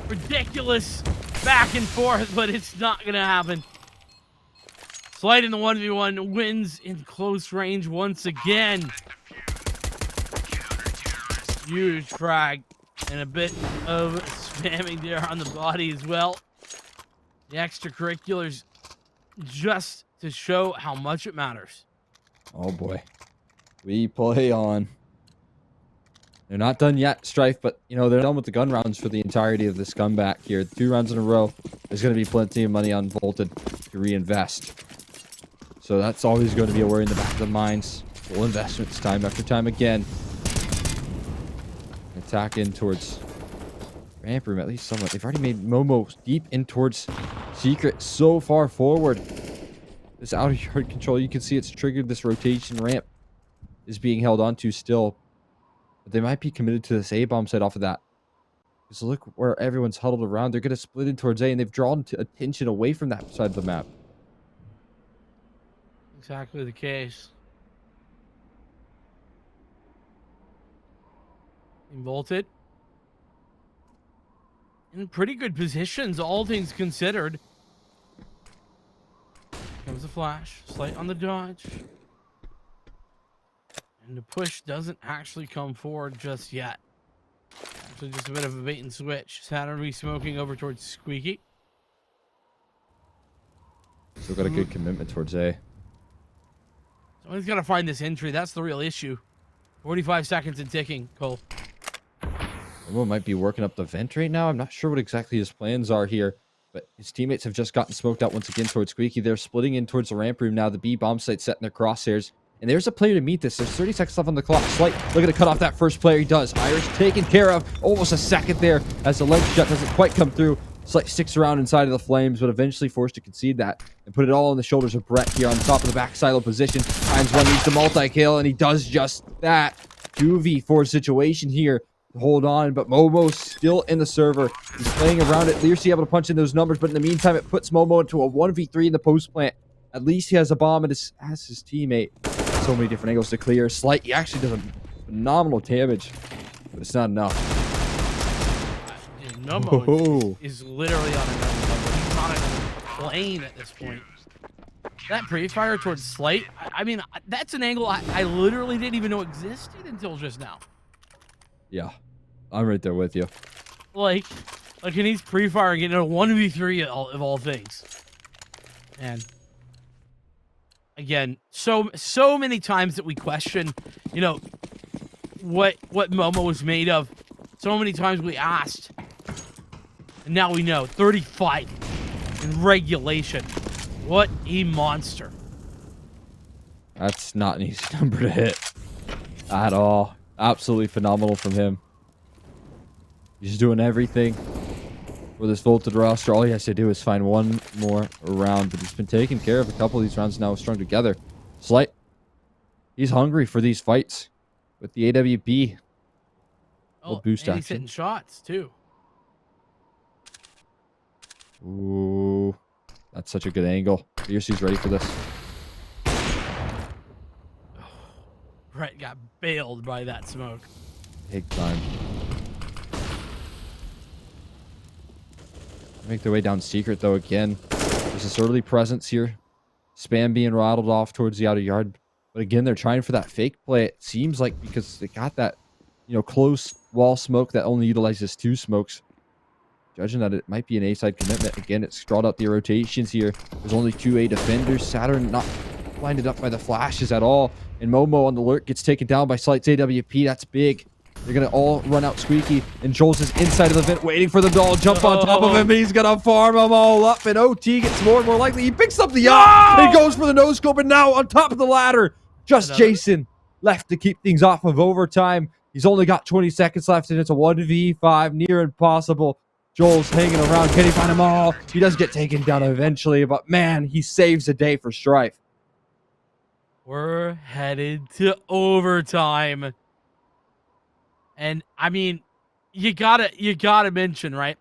Ridiculous back and forth, but it's not gonna happen. Slight in the 1v1 wins in close range once again. Huge frag and a bit of spamming there on the body as well. The extracurriculars just to show how much it matters. Oh boy. We play on. They're not done yet, Strife, but you know, they're done with the gun rounds for the entirety of this comeback here. 2 rounds in a row. There's going to be plenty of money on Volted to reinvest. So that's always going to be a worry in the back of the minds. Full investments time after time again. Attack in towards ramp room, at least somewhat. They've already made Momo deep in towards secret, so far forward. This outer yard control, you can see it's triggered. This rotation ramp is being held onto still. But they might be committed to this A-bomb site off of that. Because look where everyone's huddled around. They're going to split in towards A, and they've drawn attention away from that side of the map. Exactly the case. Being bolted. In pretty good positions, all things considered. Comes the flash. Slight on the dodge. And the push doesn't actually come forward just yet. Actually, just a bit of a bait and switch. Saturn re-smoking over towards Squeaky. Still got a good commitment towards A. Someone's got to find this entry. That's the real issue. 45 seconds and ticking, Cole. Momo might be working up the vent right now. I'm not sure what exactly his plans are here. But his teammates have just gotten smoked out once again towards Squeaky. They're splitting in towards the ramp room now. The B bomb site setting their crosshairs. And there's a player to meet this. There's 30 seconds left on the clock. Slight looking to cut off that first player. He does. Irish taken care of. Almost a second there as the leg shot doesn't quite come through. Slight sticks around inside of the flames, but eventually forced to concede that and put it all on the shoulders of Brett here on top of the back silo position. Finds one, needs the multi-kill, and he does just that. 2v4 situation here. Hold on, but Momo's still in the server. He's playing around it. Learcy able to punch in those numbers, but in the meantime, it puts Momo into a 1v3 in the post plant. At least he has a bomb and has his teammate. So many different angles to clear. Slight, he actually does a phenomenal damage, but it's not enough. Dude, Momo is literally on another level. He's on another plane at this point. That pre-fire towards Slight, I mean, that's an angle I literally didn't even know existed until just now. Yeah, I'm right there with you. Like and he's pre-firing getting a 1v3 of all things. And again, so many times that we question, you know, what Momo was made of. So many times we asked, and now we know. 35 in regulation. What a monster! That's not an easy number to hit at all. Absolutely phenomenal from him. He's doing everything for this vaulted roster. All he has to do is find one more round, but he's been taking care of a couple of these rounds now strung together. Slight, he's hungry for these fights with the AWP. Oh, boost and he's action. hitting shots too. Ooh, that's such a good angle. Learcy's ready for this. Brett got bailed by that smoke. Big time. Make their way down secret though again. There's this early presence here. Spam being rattled off towards the outer yard. But again, they're trying for that fake play. It seems like because they got that, you know, close wall smoke that only utilizes 2 smokes. Judging that it might be an A-side commitment. Again, it's scrawled out the rotations here. There's only 2 A defenders. Saturn not blinded up by the flashes at all. And Momo on the lurk gets taken down by Slight's AWP. That's big. They're going to all run out Squeaky. And Joel's is inside of the vent waiting for them to all jump on top of him. He's going to farm them all up. And OT gets more and more likely. He picks up the up. He goes for the no-scope. And now on top of the ladder, just Jason left to keep things off of overtime. He's only got 20 seconds left. And it's a 1v5. Near impossible. Joel's hanging around. Can he find them all? He does get taken down eventually. But man, he saves the day for Strife. We're headed to overtime. And I mean, you gotta mention, right?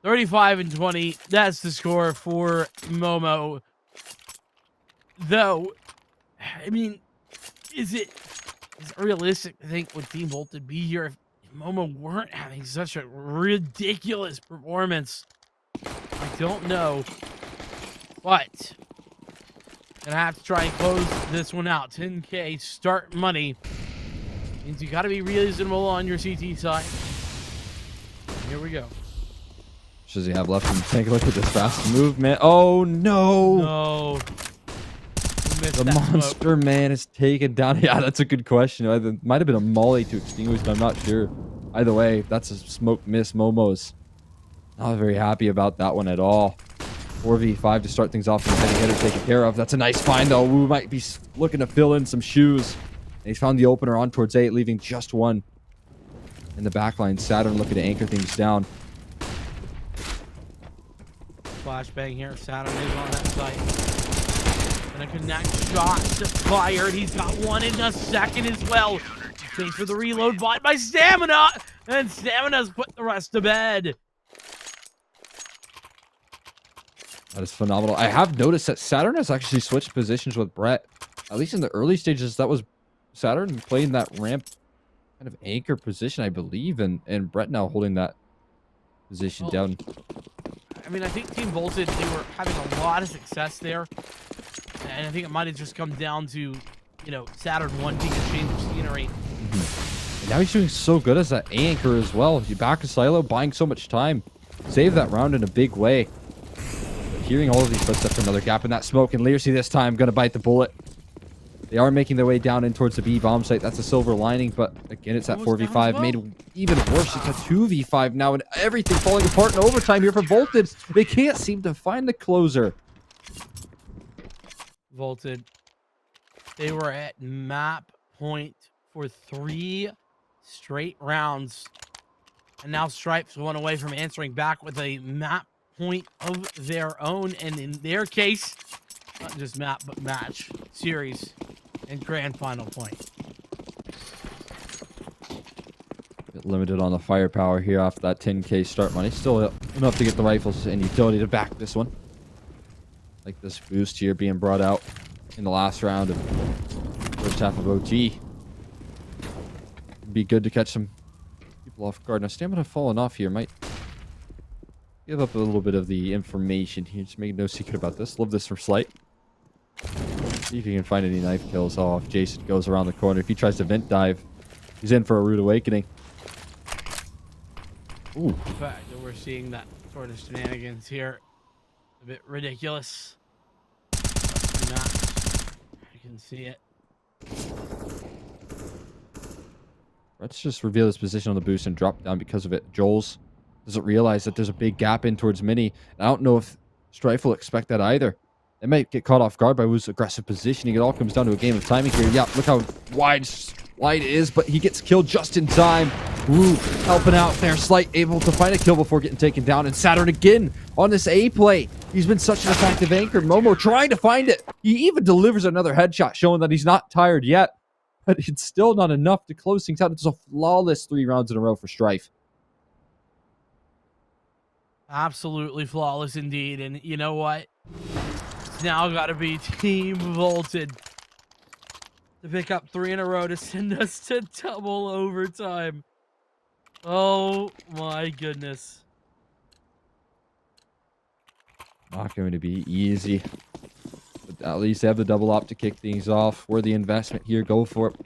35 and 20, that's the score for Momo. Though, I mean, is it realistic to think would Team Bolted be here if Momo weren't having such a ridiculous performance? I don't know. But gonna have to try and close this one out. 10K start money means you gotta be reasonable on your CT side. Here we go. What does he have left? Take a look at this fast movement. Oh no! No. The monster man is taken down. Yeah, that's a good question. It might have been a molly to extinguish, but I'm not sure. Either way, that's a smoke miss. Momo's not very happy about that one at all. 4v5 to start things off and heading hitter taken care of. That's a nice find though. Wu might be looking to fill in some shoes. And he's found the opener on towards 8, leaving just one. in the back line. Saturn looking to anchor things down. Flashbang here. Saturn is on that site. Gonna connect shots fired. He's got one in a second as well. Thanks for the reload bought by Stamina. And Stamina's put the rest to bed. That is phenomenal. I have noticed that Saturn has actually switched positions with Brett. At least in the early stages, that was Saturn playing that ramp kind of anchor position, I believe, and Brett now holding that position down. I mean, I think Team Voltage, they were having a lot of success there. And I think it might have just come down to, you know, Saturn wanting to change the scenery. And now he's doing so good as that anchor as well. You back to Silo, buying so much time. Save that round in a big way. But hearing all of these footsteps, another gap in that smoke, and Learsy this time gonna bite the bullet. They are making their way down in towards the B bomb site. That's a silver lining, but again, it's that 4v5 made even worse. It's a 2v5 now, and everything falling apart in overtime here for Voltage. They can't seem to find the closer. Voltage, they were at map point for 3 straight rounds, and now Strife's one away from answering back with a map point of their own, and in their case, not just map but match, series, and grand final point. Bit limited on the firepower here off that 10k start money. Still enough to get the rifles and utility to back this one. Like this boost here being brought out in the last round of first half of OT. It'd be good to catch some people off guard. Now, Stamina falling off here might give up a little bit of the information here. Just make no secret about this. Love this from Slight. See if you can find any knife kills. Oh, if Jason goes around the corner. If he tries to vent dive, he's in for a rude awakening. Ooh. The fact that we're seeing that sort of shenanigans here, a bit ridiculous. You can see it. Let's just reveal his position on the boost and drop down because of it. Joel's doesn't realize that there's a big gap in towards Mini. I don't know if Strife will expect that either. They might get caught off guard by Wu's aggressive positioning. It all comes down to a game of timing here. Yeah, look how wide Slight is, but he gets killed just in time. Wu helping out there. Slight able to find a kill before getting taken down. And Saturn again on this A play. He's been such an effective anchor. Momo trying to find it. He even delivers another headshot, showing that he's not tired yet. But it's still not enough to close things out. It's a flawless 3 rounds in a row for Strife. Absolutely flawless indeed. And you know what? It's now got to be Team Voltage to pick up 3 in a row to send us to double overtime. Oh my goodness. Not going to be easy. But at least they have the double op to kick things off. Worth the investment here. Go for it.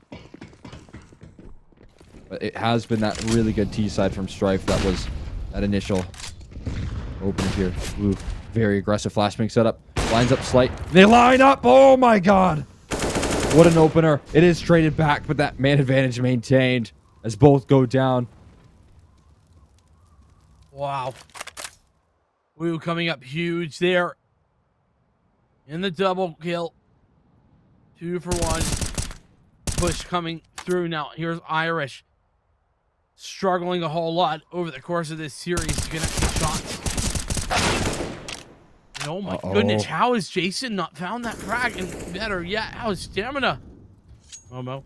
But it has been that really good T side from Strife. That was that initial opener here. Ooh, very aggressive flashbang setup. Lines up Slight. They line up. Oh my god. What an opener. It is traded back, but that man advantage maintained as both go down. Wow. Wu coming up huge there. In the double kill. 2 for 1. Push coming through now. Here's Irish. Struggling a whole lot over the course of this series to connect the shots. And oh my goodness, how has Jason not found that frag? And better yet, how is Stamina? Momo.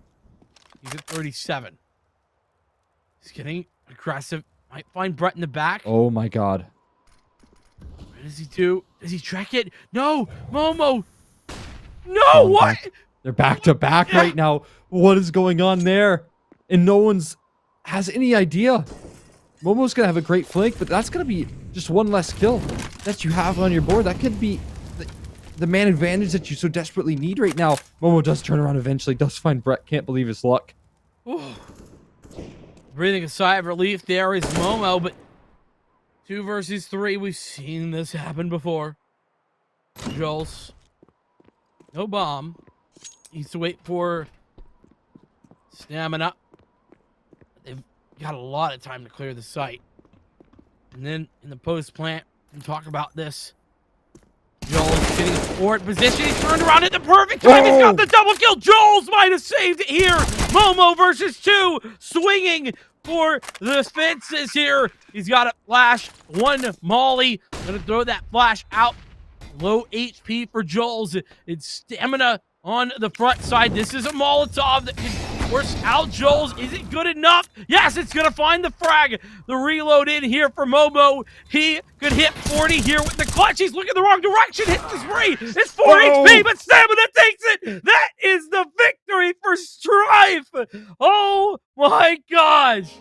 He's at 37. He's getting aggressive. Might find Brett in the back. Oh my god. What does he do? Does he track it? No! Momo! No! What? They're back to back right now. What is going on there? And no one's has any idea. Momo's gonna have a great flank, but that's gonna be just one less kill that you have on your board. That could be the man advantage that you so desperately need right now. Momo does turn around eventually, does find Brett. Can't believe his luck. Breathing a sigh of relief there is Momo, but 2 versus 3, we've seen this happen before. Jules. No bomb. Needs to wait for Stamina. They've got a lot of time to clear the site. And then in the post plant, we can talk about this. Jules getting Forward position, he's turned around at the perfect time. He's got the double kill. Joel's might have saved it here. Momo versus 2, swinging for the fences here. He's got a flash, 1 molly. Gonna throw that flash out. Low HP for Joel's. It's stamina on the front side. This is a Molotov that can force out Joel's. Is it good enough? Yes, it's going to find the frag. The reload in here for Momo. He could hit 40 here with the clutch. He's looking the wrong direction. Hits the spray. It's 4 HP, but stamina takes it. That is the victory for Strife. Oh my gosh.